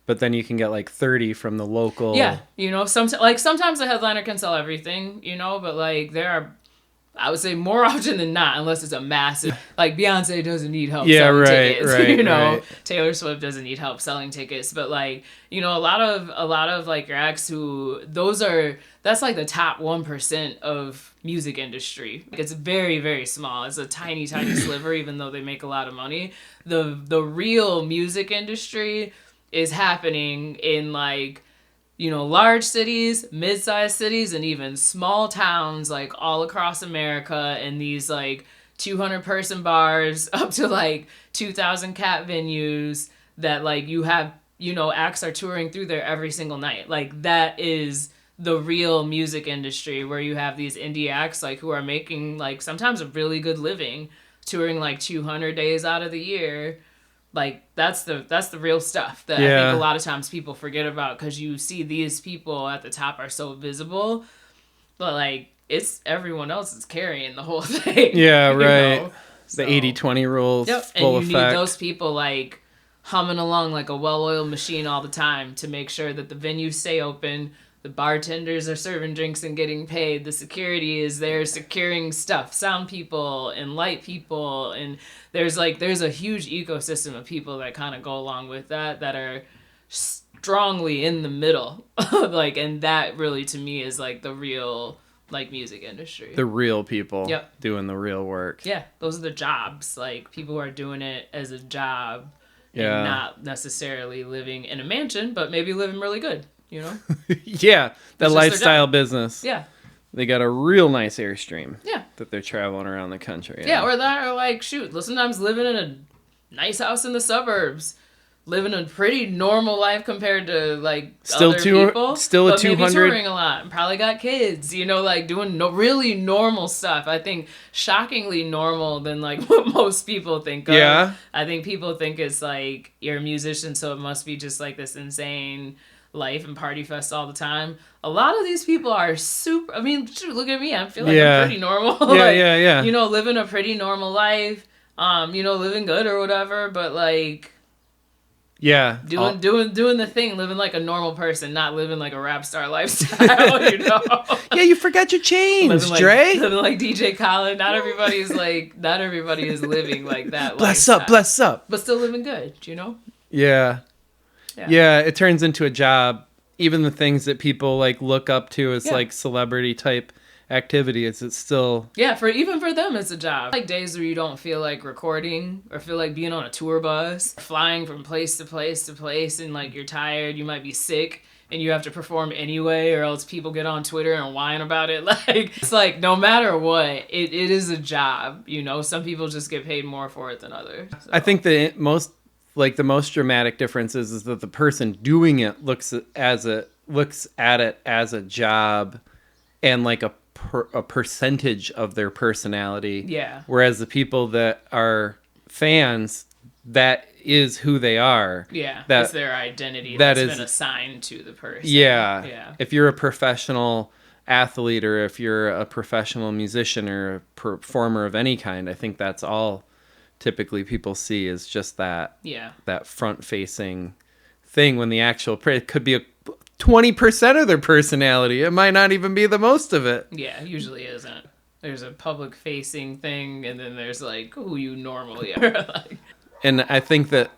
S1: but then you can get like 30 from the local.
S2: Yeah, you know, sometimes the headliner can sell everything, you know, but like there are, I would say more often than not, unless it's a massive, like Beyonce doesn't need help selling tickets, you know, Taylor Swift doesn't need help selling tickets, but like, you know, a lot of like your acts that's like the top 1% of music industry. It's very, very small. It's a tiny, tiny sliver, even though they make a lot of money. The real music industry is happening in like, you know, large cities, mid-sized cities, and even small towns like all across America, and these like 200-person bars up to like 2,000 cat venues that like you have, you know, acts are touring through there every single night. Like that is the real music industry, where you have these indie acts like who are making like sometimes a really good living touring like 200 days out of the year. Like that's the real stuff that I think a lot of times people forget about, because you see these people at the top are so visible, but like it's everyone else is carrying the whole thing.
S1: Yeah, right.
S2: Know?
S1: The 80-20 rule.
S2: Yep,
S1: full
S2: and you
S1: effect.
S2: need those people like humming along like a well-oiled machine all the time to make sure that the venues stay open. The bartenders are serving drinks and getting paid. The security is there securing stuff, sound people and light people. And there's a huge ecosystem of people that kind of go along with that are strongly in the middle. Like, and that really to me is like the real like music industry.
S1: The real people doing the real work.
S2: Yeah, those are the jobs. Like people who are doing it as a job and not necessarily living in a mansion, but maybe living really good. You know?
S1: Yeah, the lifestyle business.
S2: Yeah.
S1: They got a real nice Airstream.
S2: Yeah.
S1: That they're traveling around the country.
S2: Yeah, or like, shoot, sometimes living in a nice house in the suburbs, living a pretty normal life compared to, like, other people.
S1: Still a 200.
S2: Maybe touring a lot and probably got kids, you know, like, doing really normal stuff. I think shockingly normal than, like, what most people think of.
S1: Yeah.
S2: I think people think it's, like, you're a musician, so it must be just, like, this insane life and party fest all the time. A lot of these people are super, I mean, shoot, look at me, I feel like I'm pretty normal.
S1: Yeah.
S2: You know, living a pretty normal life, you know, living good or whatever, but like
S1: Yeah.
S2: Doing the thing, living like a normal person, not living like a rap star lifestyle, you know?
S1: Yeah, you forgot your chains, Dre.
S2: Living like DJ Khaled. Not everybody is living like that
S1: Bless
S2: lifestyle.
S1: up, bless up.
S2: But still living good, you know?
S1: Yeah. Yeah, it turns into a job. Even the things that people like look up to as like celebrity type activities, it's still
S2: even for them it's a job. Like days where you don't feel like recording or feel like being on a tour bus, flying from place to place to place, and like you're tired, you might be sick, and you have to perform anyway, or else people get on Twitter and whine about it. Like it's like no matter what, it is a job, you know. Some people just get paid more for it than others. So.
S1: I think the most dramatic difference is that the person doing it looks at it as a job and like a percentage of their personality.
S2: Yeah.
S1: Whereas the people that are fans, that is who they are.
S2: Yeah. That's their identity that's been assigned to the person.
S1: Yeah. Yeah. If you're a professional athlete or if you're a professional musician or a performer of any kind, I think that's all typically people see is just that. Yeah. That front facing thing when the actual it could be 20% of their personality. It might not even be the most of it.
S2: Yeah, usually isn't. There's a public facing thing, and then there's like who you normally are. Like.
S1: And I think that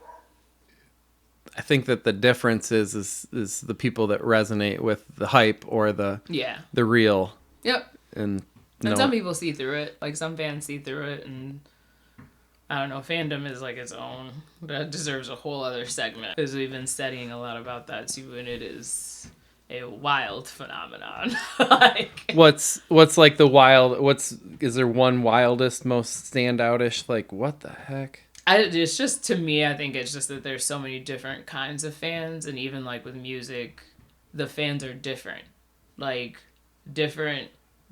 S1: the difference is the people that resonate with the hype or the real. Yep.
S2: And some people see through it. Like some fans see through it, and I don't know, fandom is like its own. That deserves a whole other segment because we've been studying a lot about that too, and it is a wild phenomenon. Like
S1: what's like the wild? Is there one wildest, most standoutish? Like what the heck?
S2: It's just to me, I think it's just that there's so many different kinds of fans, and even like with music, the fans are different. Like different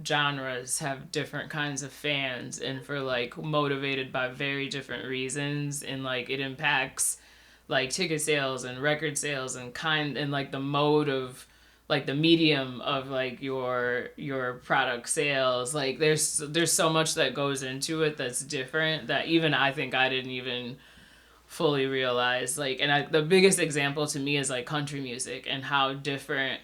S2: genres have different kinds of fans, and for like motivated by very different reasons, and like it impacts like ticket sales and record sales and like the mode of like the medium of like your product sales. Like there's so much that goes into it that's different that even I think I didn't even fully realize. Like, and the biggest example to me is like country music and how different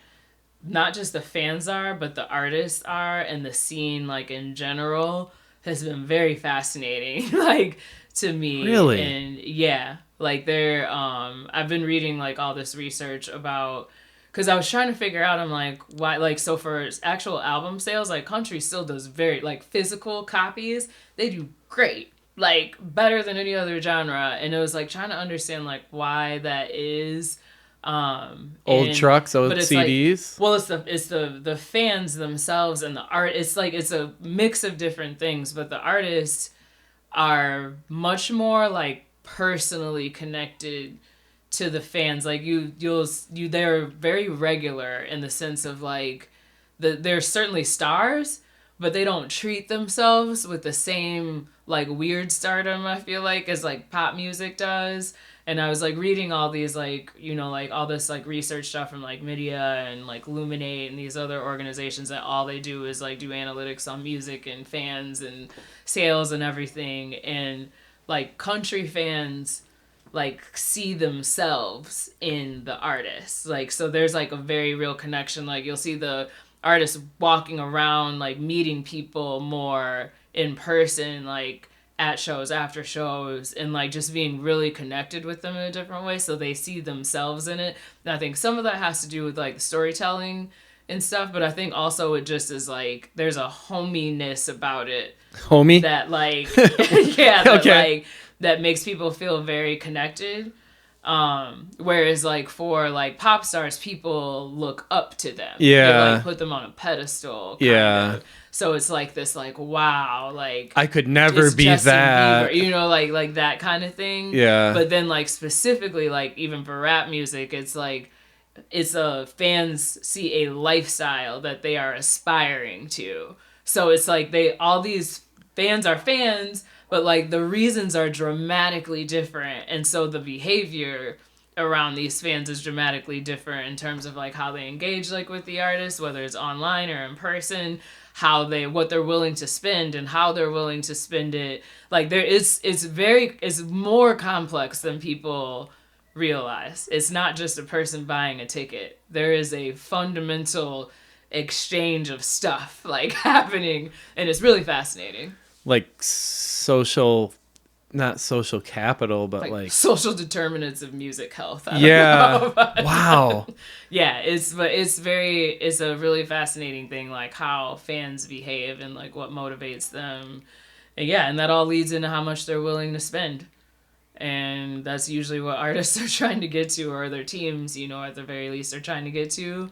S2: not just the fans are, but the artists are, and the scene, like, in general, has been very fascinating, like, to me.
S1: Really?
S2: And, yeah. Like, I've been reading, like, all this research about... Because I was trying to figure out, I'm like, why... Like, so for actual album sales, like, country still does very... Like, physical copies, they do great. Like, better than any other genre. And it was, like, trying to understand, like, why that is...
S1: old trucks, old CDs.
S2: Like, well, it's the fans themselves and the art. It's like it's a mix of different things, but the artists are much more like personally connected to the fans. Like they're very regular in the sense of like they're certainly stars, but they don't treat themselves with the same like weird stardom, I feel like, as like pop music does. And I was like reading all these like, you know, like all this like research stuff from like Media and like Luminate and these other organizations that all they do is like do analytics on music and fans and sales and everything. And like country fans like see themselves in the artists. Like, so there's like a very real connection. Like you'll see the artists walking around, like meeting people more in person, like at shows, after shows, and like just being really connected with them in a different way, so they see themselves in it. And I think some of that has to do with like storytelling and stuff, but I think also it just is like there's a hominess about it.
S1: Homie?
S2: That like yeah, that okay. Like that makes people feel very connected. Whereas like for like pop stars, people look up to them.
S1: Yeah.
S2: They like put them on a pedestal. Kind of. So it's like this, like, wow, like
S1: I could never be
S2: Justin
S1: that,
S2: Bieber, you know, like that kind of thing.
S1: Yeah.
S2: But then, like specifically, like even for rap music, it's like fans see a lifestyle that they are aspiring to. So it's like all these fans are fans, but like the reasons are dramatically different, and so the behavior around these fans is dramatically different in terms of like how they engage like with the artist, whether it's online or in person. What they're willing to spend and how they're willing to spend it. Like it's more complex than people realize. It's not just a person buying a ticket. There is a fundamental exchange of stuff like happening, and it's really fascinating.
S1: Like social, not social capital, but like
S2: social determinants of music health.
S1: Yeah. Wow.
S2: Yeah, it's a really fascinating thing, like how fans behave and like what motivates them. And yeah, and that all leads into how much they're willing to spend. And that's usually what artists are trying to get to, or their teams, at the very least are trying to get to.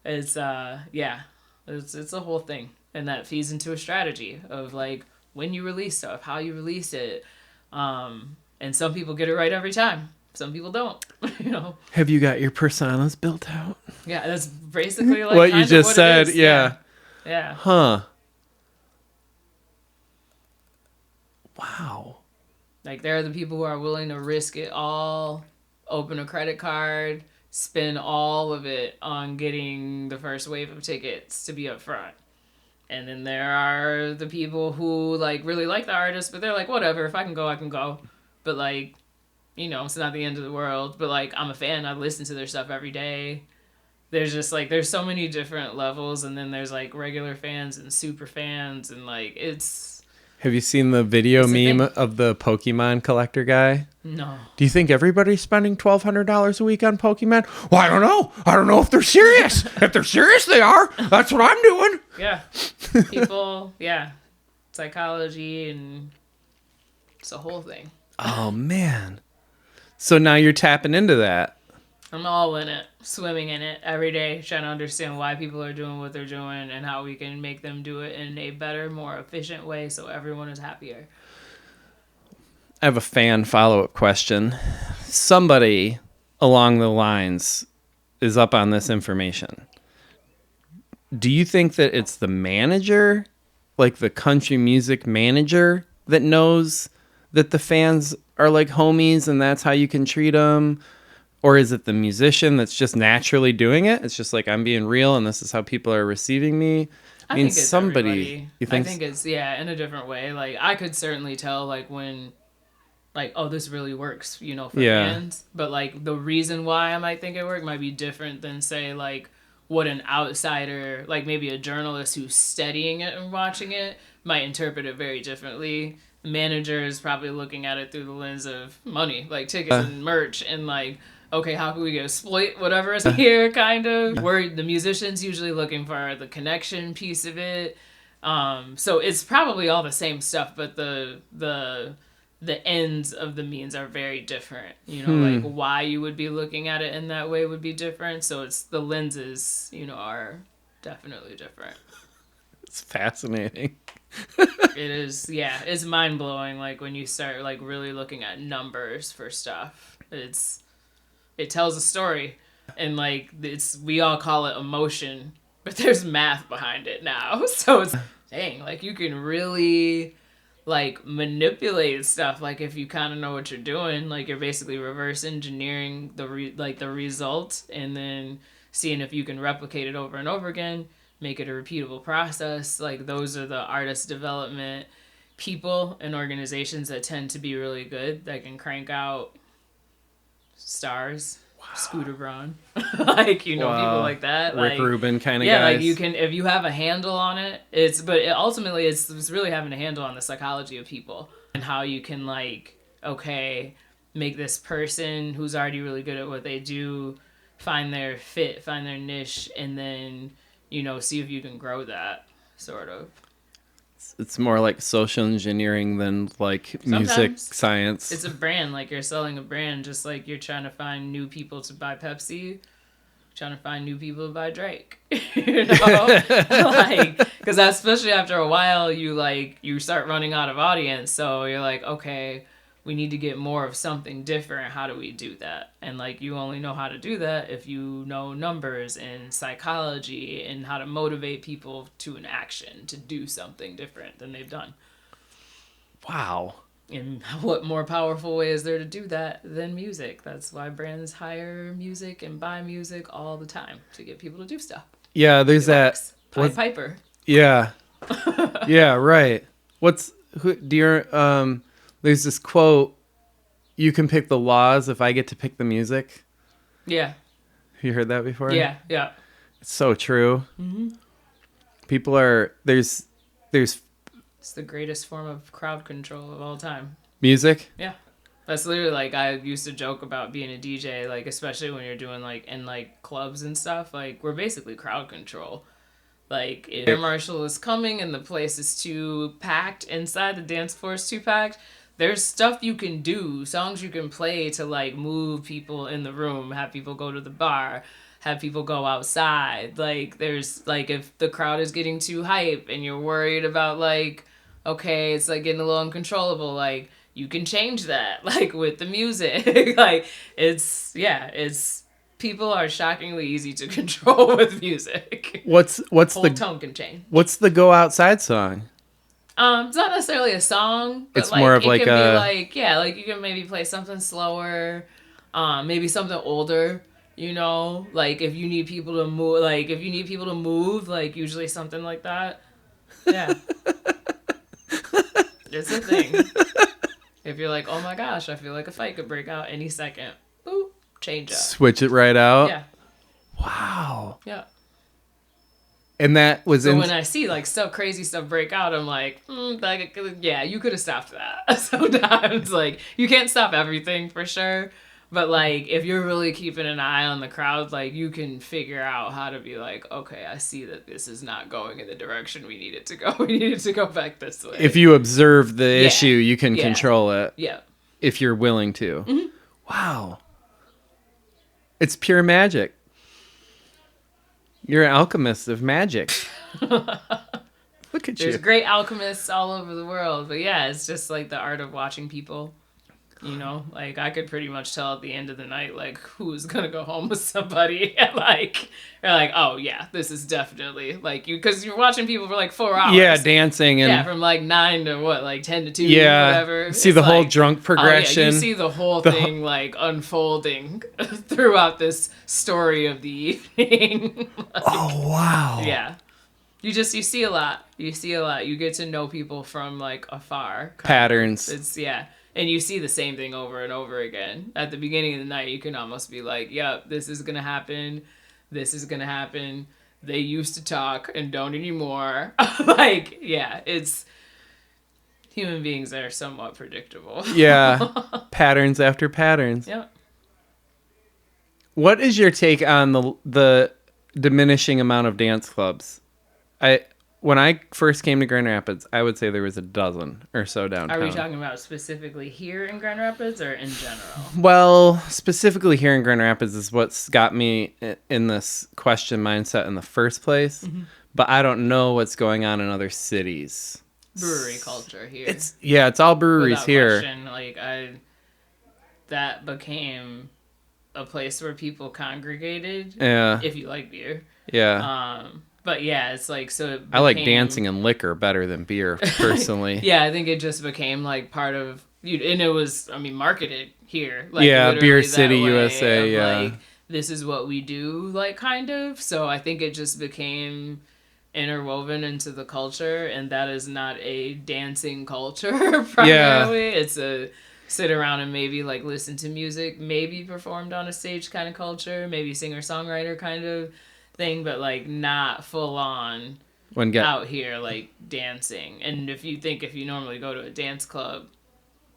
S2: It's it's a whole thing. And that feeds into a strategy of like when you release stuff, how you release it. And some people get it right every time. Some people don't,
S1: Have you got your personas built out?
S2: Yeah, that's basically like
S1: what you just said.
S2: Yeah.
S1: Huh. Wow.
S2: Like there are the people who are willing to risk it all, open a credit card, spend all of it on getting the first wave of tickets to be up front. And then there are the people who like really like the artist, but they're like, whatever, if I can go, I can go. But like, it's not the end of the world. But like, I'm a fan. I listen to their stuff every day. There's just like, there's so many different levels. And then there's like regular fans and super fans. And like,
S1: Have you seen the video meme of the Pokemon collector guy?
S2: No.
S1: Do you think everybody's spending $1,200 a week on Pokemon? Well, I don't know. I don't know if they're serious. If they're serious, they are. That's what I'm doing.
S2: Yeah. People, yeah. Psychology, and it's a whole thing.
S1: Oh, man. So now you're tapping into that.
S2: I'm all in it, swimming in it every day, trying to understand why people are doing what they're doing and how we can make them do it in a better, more efficient way so everyone is happier.
S1: I have a fan follow-up question. Somebody along the lines is up on this information. Do you think that it's the manager, like the country music manager, that knows that the fans are like homies and that's how you can treat them? Or is it the musician that's just naturally doing it? It's just like, I'm being real and this is how people are receiving me.
S2: I mean, think it's
S1: somebody.
S2: Everybody.
S1: You think?
S2: I think it's, in a different way. Like, I could certainly tell, like, when, like, oh, this really works, for fans. But, like, the reason why I might think it worked might be different than, say, like, what an outsider, like maybe a journalist who's studying it and watching it, might interpret it very differently. The manager is probably looking at it through the lens of money, like tickets and merch, and, like, okay, how can we exploit whatever is here, kind of. Where the musician's usually looking for the connection piece of it. So it's probably all the same stuff, but the ends of the means are very different. Like why you would be looking at it in that way would be different. So it's the lenses, are definitely different.
S1: It's fascinating.
S2: It is, it's mind blowing. Like when you start like really looking at numbers for stuff, it tells a story, and like we all call it emotion, but there's math behind it now. So it's dang, like you can really like manipulate stuff. Like if you kind of know what you're doing, like you're basically reverse engineering the result, and then seeing if you can replicate it over and over again, make it a repeatable process. Like those are the artist development people and organizations that tend to be really good, that can crank out stars. Wow. Scooter Braun. Like, people like that.
S1: Rick Rubin kind of guys.
S2: Yeah, like you can, if you have a handle on it, ultimately it's really having a handle on the psychology of people and how you can like, okay, make this person who's already really good at what they do find their fit, find their niche, and then, see if you can grow that, sort of.
S1: It's more like social engineering than like music science.
S2: It's a brand, like you're selling a brand, just like you're trying to find new people to buy Pepsi, trying to find new people to buy Drake. Like, because especially after a while, you start running out of audience. So you're like, okay, we need to get more of something different. How do we do that? And like, you only know how to do that if you know numbers and psychology and how to motivate people to an action to do something different than they've done.
S1: Wow.
S2: And what more powerful way is there to do that than music? That's why brands hire music and buy music all the time, to get people to do stuff.
S1: Yeah, there's that.
S2: Pied Piper.
S1: Yeah. Yeah, right. There's this quote you can pick the laws if I get to pick the music.
S2: Yeah.
S1: Have you heard that before?
S2: Yeah. Yeah.
S1: It's so true.
S2: Mm-hmm.
S1: People are there's
S2: It's the greatest form of crowd control of all time.
S1: music.
S2: Yeah. That's literally like I used to joke about being a DJ, like especially when you're doing like in like clubs and stuff. Like we're basically crowd control. Like if your marshal is coming and the place is too packed inside, the dance floor is too packed, there's stuff you can do, songs you can play to like move people in the room, have people go to the bar, have people go outside. Like there's like if the crowd is getting too hype and you're worried about like, okay, it's like getting a little uncontrollable, like you can change that like with the music. Like it's people are shockingly easy to control with music.
S1: What's
S2: Whole
S1: the
S2: tone can change.
S1: What's the go outside song?
S2: It's not necessarily a song, but
S1: It's
S2: like,
S1: more of
S2: it
S1: like
S2: can
S1: a
S2: be like like you can maybe play something slower, maybe something older. You know, like if you need people to move, like usually something like that. Yeah, it's a thing. If you're like, oh my gosh, I feel like a fight could break out any second. Boop, change up.
S1: Switch it right out.
S2: Yeah.
S1: Wow.
S2: Yeah.
S1: And that was
S2: so when I see like crazy stuff break out, I'm like, yeah, you could have stopped that. Sometimes like you can't stop everything for sure, but like if you're really keeping an eye on the crowd, like you can figure out how to be like, okay, I see that this is not going in the direction we need it to go. We need it to go back this way.
S1: If you observe the issue, you can control it.
S2: Yeah.
S1: If you're willing to.
S2: Mm-hmm.
S1: Wow. It's pure magic. You're an alchemist of magic. Look at you.
S2: There's great alchemists all over the world, but yeah, it's just like the art of watching people. You know, like I could pretty much tell at the end of the night, like who's gonna go home with somebody, and like you're like, oh yeah, this is definitely like you, because you're watching people for like 4 hours.
S1: Yeah, dancing and
S2: from like 9 to what, like 10 to 2, whatever.
S1: See the whole drunk progression.
S2: Oh, yeah, you see the whole thing like unfolding throughout this story of the evening. Like,
S1: oh wow.
S2: Yeah. You see a lot. You see a lot. You get to know people from like afar.
S1: Patterns.
S2: It's and you see the same thing over and over again. At the beginning of the night, you can almost be like, yep, this is going to happen. This is going to happen. They used to talk and don't anymore. Like, yeah, it's human beings are somewhat predictable.
S1: Yeah. Patterns after patterns.
S2: Yep.
S1: What is your take on the diminishing amount of dance clubs? When I first came to Grand Rapids, I would say there was a dozen or so downtown.
S2: Are we talking about specifically here in Grand Rapids or in general?
S1: Well, specifically here in Grand Rapids is what's got me in this question mindset in the first place. Mm-hmm. But I don't know what's going on in other cities.
S2: Brewery culture here.
S1: It's all breweries
S2: without
S1: here.
S2: Question, like that became a place where people congregated.
S1: Yeah.
S2: If you like beer.
S1: Yeah.
S2: But yeah, it's like, so it became,
S1: I like dancing and liquor better than beer, personally.
S2: Yeah, I think it just became like part of, and it was, marketed here. Like,
S1: yeah, Beer City, USA, yeah.
S2: Like, this is what we do, like, kind of. So I think it just became interwoven into the culture, and that is not a dancing culture, primarily. Yeah. It's a sit around and maybe, like, listen to music, maybe performed on a stage kind of culture, maybe singer-songwriter kind of thing, but like not full on out here like dancing. And if you normally go to a dance club,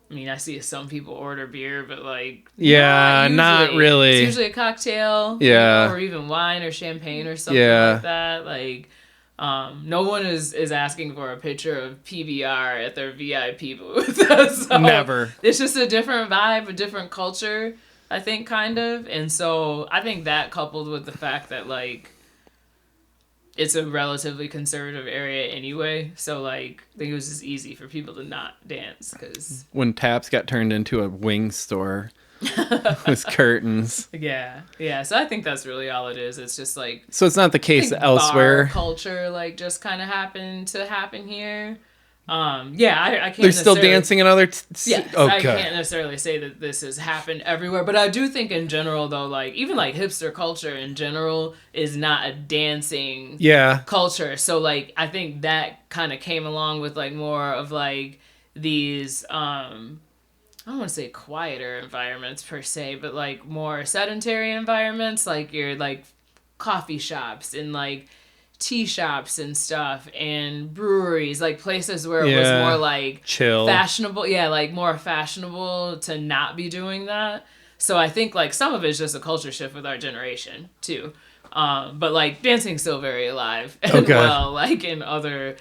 S2: I see some people order beer, but like
S1: not really.
S2: It's usually a cocktail, or even wine or champagne or something like that. Like no one is asking for a picture of PBR at their VIP booth. So
S1: never.
S2: It's just a different vibe, a different culture, I think, kind of. And so I think that, coupled with the fact that like it's a relatively conservative area anyway, so like I think it was just easy for people to not dance. Because
S1: when Taps got turned into a wing store with curtains.
S2: Yeah. So I think that's really all it is. It's just like,
S1: so it's not the case elsewhere.
S2: Bar culture like just kind of happened to happen here. I can't.
S1: They're still dancing in other.
S2: I can't necessarily say that this has happened everywhere, but I do think in general, though, like even like hipster culture in general is not a dancing culture. So like I think that kind of came along with like more of like these I don't want to say quieter environments per se, but like more sedentary environments, like your like coffee shops and like tea shops and stuff and breweries, like places where it was more like
S1: chill,
S2: fashionable. Yeah, like more fashionable to not be doing that. So I think like some of it's just a culture shift with our generation too. But like dancing's still very alive and well, like in other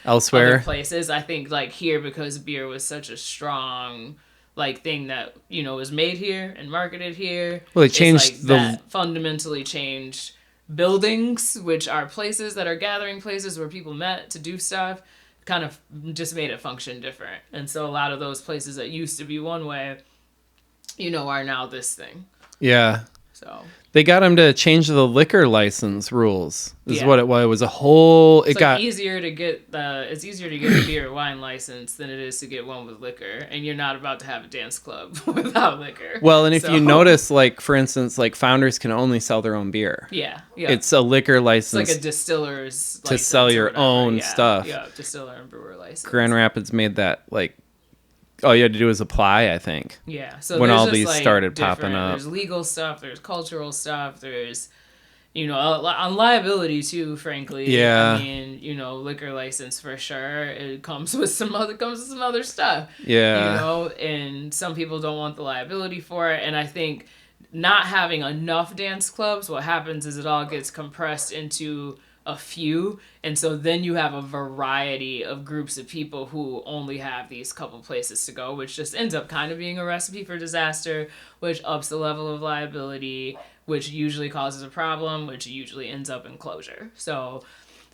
S2: places. I think like here, because beer was such a strong like thing that, you know, was made here and marketed here.
S1: Well, it changed
S2: that fundamentally changed buildings, which are places that are gathering places where people met to do stuff, kind of just made it function different. And so a lot of those places that used to be one way, you know, are now this thing.
S1: Yeah.
S2: So
S1: they got him to change the liquor license rules. Is what it was. It was a whole.
S2: It's easier to get a beer or wine license than it is to get one with liquor, and you're not about to have a dance club without liquor.
S1: Well, and if you notice, like for instance, like Founders can only sell their own beer.
S2: Yeah.
S1: It's a liquor license.
S2: It's like a distiller's
S1: to sell your own stuff.
S2: Yeah, distiller and brewer license.
S1: Grand Rapids made that like. All you had to do was apply, I think.
S2: Yeah. So
S1: when all these started popping up.
S2: There's legal stuff, there's cultural stuff, there's, you know, on liability too, frankly.
S1: Yeah.
S2: I mean, you know, liquor license for sure. It comes with some other stuff.
S1: Yeah.
S2: You know, and some people don't want the liability for it. And I think not having enough dance clubs, what happens is it all gets compressed into a few, and so then you have a variety of groups of people who only have these couple places to go, which just ends up kind of being a recipe for disaster, which ups the level of liability, which usually causes a problem, which usually ends up in closure. So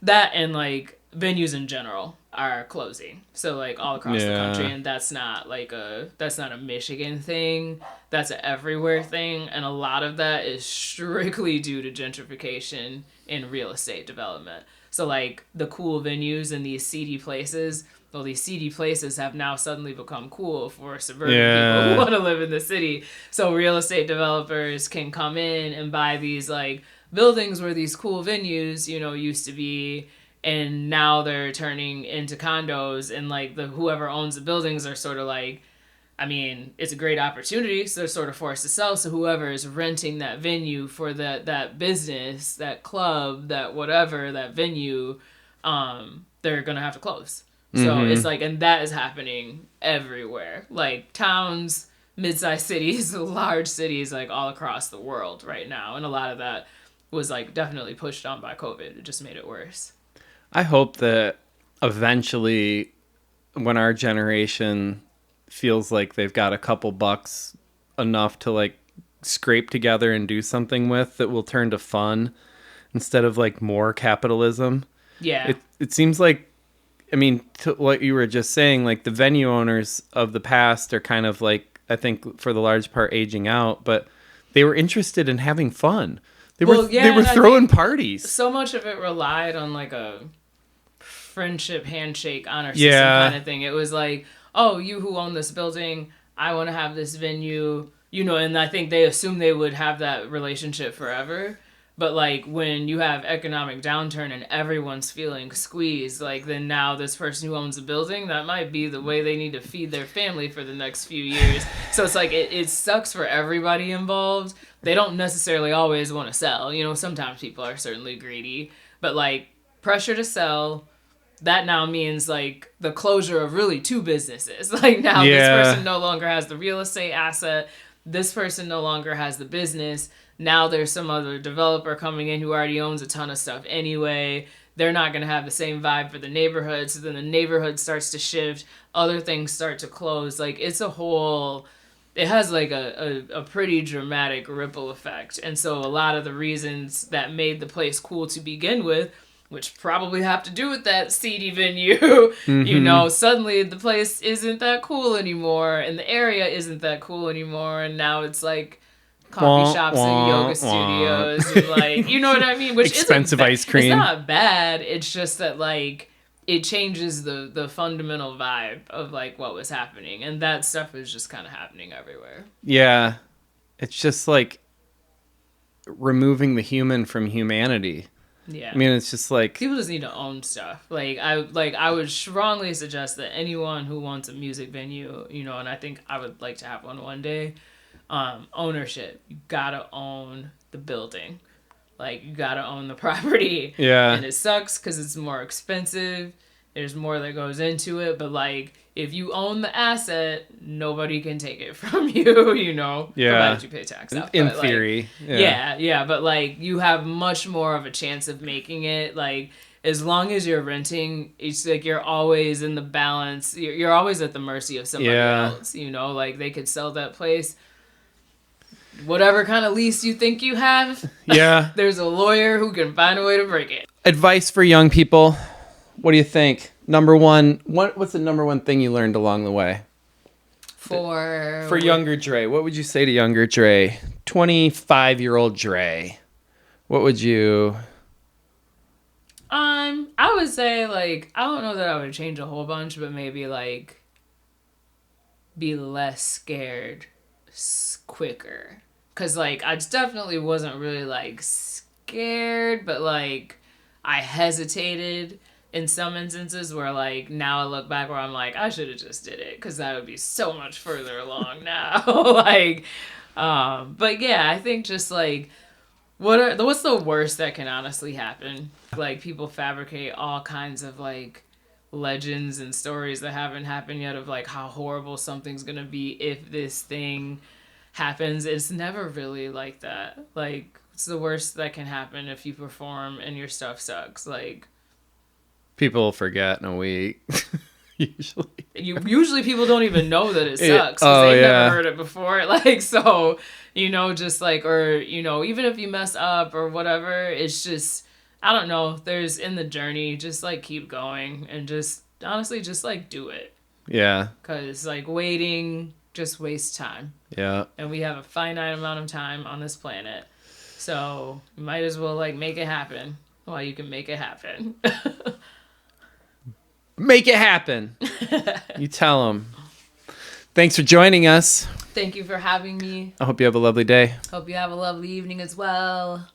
S2: that, and like venues in general are closing, so like all across the country, and that's not a Michigan thing, that's an everywhere thing, and a lot of that is strictly due to gentrification in real estate development. So like the cool venues in these seedy places, well, these seedy places have now suddenly become cool for suburban people who want to live in the city. So real estate developers can come in and buy these like buildings where these cool venues, you know, used to be, and now they're turning into condos, and like whoever owns the buildings are sort of like, I mean, it's a great opportunity, so they're sort of forced to sell. So whoever is renting that venue for that business, that club, that whatever, that venue, they're gonna have to close. So it's like, and that is happening everywhere, like towns, mid-sized cities, large cities, like all across the world right now. And a lot of that was like definitely pushed on by COVID. It just made it worse.
S1: I hope that eventually, when our generation feels like they've got a couple bucks enough to like scrape together and do something with, that will turn to fun instead of like more capitalism.
S2: Yeah.
S1: It seems like, I mean, to what you were just saying, like the venue owners of the past are kind of like, I think for the large part aging out, but they were interested in having fun. They were throwing parties.
S2: So much of it relied on like a friendship handshake honor system kind of thing. It was like, oh, you who own this building, I want to have this venue, you know, and I think they assumed they would have that relationship forever. But like when you have economic downturn and everyone's feeling squeezed, like then now this person who owns a building, that might be the way they need to feed their family for the next few years. So it's like it sucks for everybody involved. They don't necessarily always want to sell. You know, sometimes people are certainly greedy, but like pressure to sell, that now means like the closure of really two businesses. Like now this person no longer has the real estate asset. This person no longer has the business. Now there's some other developer coming in who already owns a ton of stuff anyway. They're not going to have the same vibe for the neighborhood. So then the neighborhood starts to shift. Other things start to close. Like it's it has like a pretty dramatic ripple effect. And so a lot of the reasons that made the place cool to begin with, which probably have to do with that seedy venue, you know, suddenly the place isn't that cool anymore and the area isn't that cool anymore. And now it's like coffee shops and yoga studios and like, you know what I mean? Which
S1: expensive ice cream.
S2: It's not bad. It's just that like it changes the fundamental vibe of like what was happening. And that stuff is just kind of happening everywhere.
S1: Yeah. It's just like removing the human from humanity.
S2: Yeah.
S1: I mean, it's just like
S2: people just need to own stuff. I would strongly suggest that anyone who wants a music venue, and I think I would like to have one day, ownership. You gotta own the building. Like, you gotta own the property.
S1: Yeah.
S2: And it sucks because it's more expensive. There's more that goes into it, but like, if you own the asset, nobody can take it from you,
S1: Yeah.
S2: provided you pay tax out.
S1: In
S2: But, like,
S1: theory.
S2: yeah, but like, you have much more of a chance of making it. Like, as long as you're renting, it's like you're always in the balance. You're always at the mercy of somebody else, like they could sell that place. Whatever kind of lease you think you have,
S1: Yeah.
S2: there's a lawyer who can find a way to break it.
S1: Advice for young people. What do you think? Number one, what's the number one thing you learned along the way? For younger Dre, what would you say to younger Dre? 25-year-old Dre. What would you...
S2: I would say, like, I don't know that I would change a whole bunch, but maybe, like, be less scared quicker. Because, like, I definitely wasn't really, like, scared, but, like, I hesitated in some instances where, like, now I look back where I'm like, I should have just did it because I would be so much further along now. But yeah, I think just, like, what's the worst that can honestly happen? Like, people fabricate all kinds of, like, legends and stories that haven't happened yet of, like, how horrible something's gonna be if this thing happens. It's never really like that. Like, it's the worst that can happen if you perform and your stuff sucks. Like,
S1: people forget in a week.
S2: Usually people don't even know that it sucks because they've never heard it before. Like, so, just like, or, even if you mess up or whatever, it's just, I don't know, there's in the journey, just like keep going and just honestly, just like do it.
S1: Yeah. Because
S2: like waiting just wastes time.
S1: Yeah.
S2: And we have a finite amount of time on this planet. So you might as well like make it happen while you can make it happen.
S1: Make it happen. You tell them. Thanks for joining us.
S2: Thank you for having me.
S1: I hope you have a lovely day.
S2: Hope you have a lovely evening as well.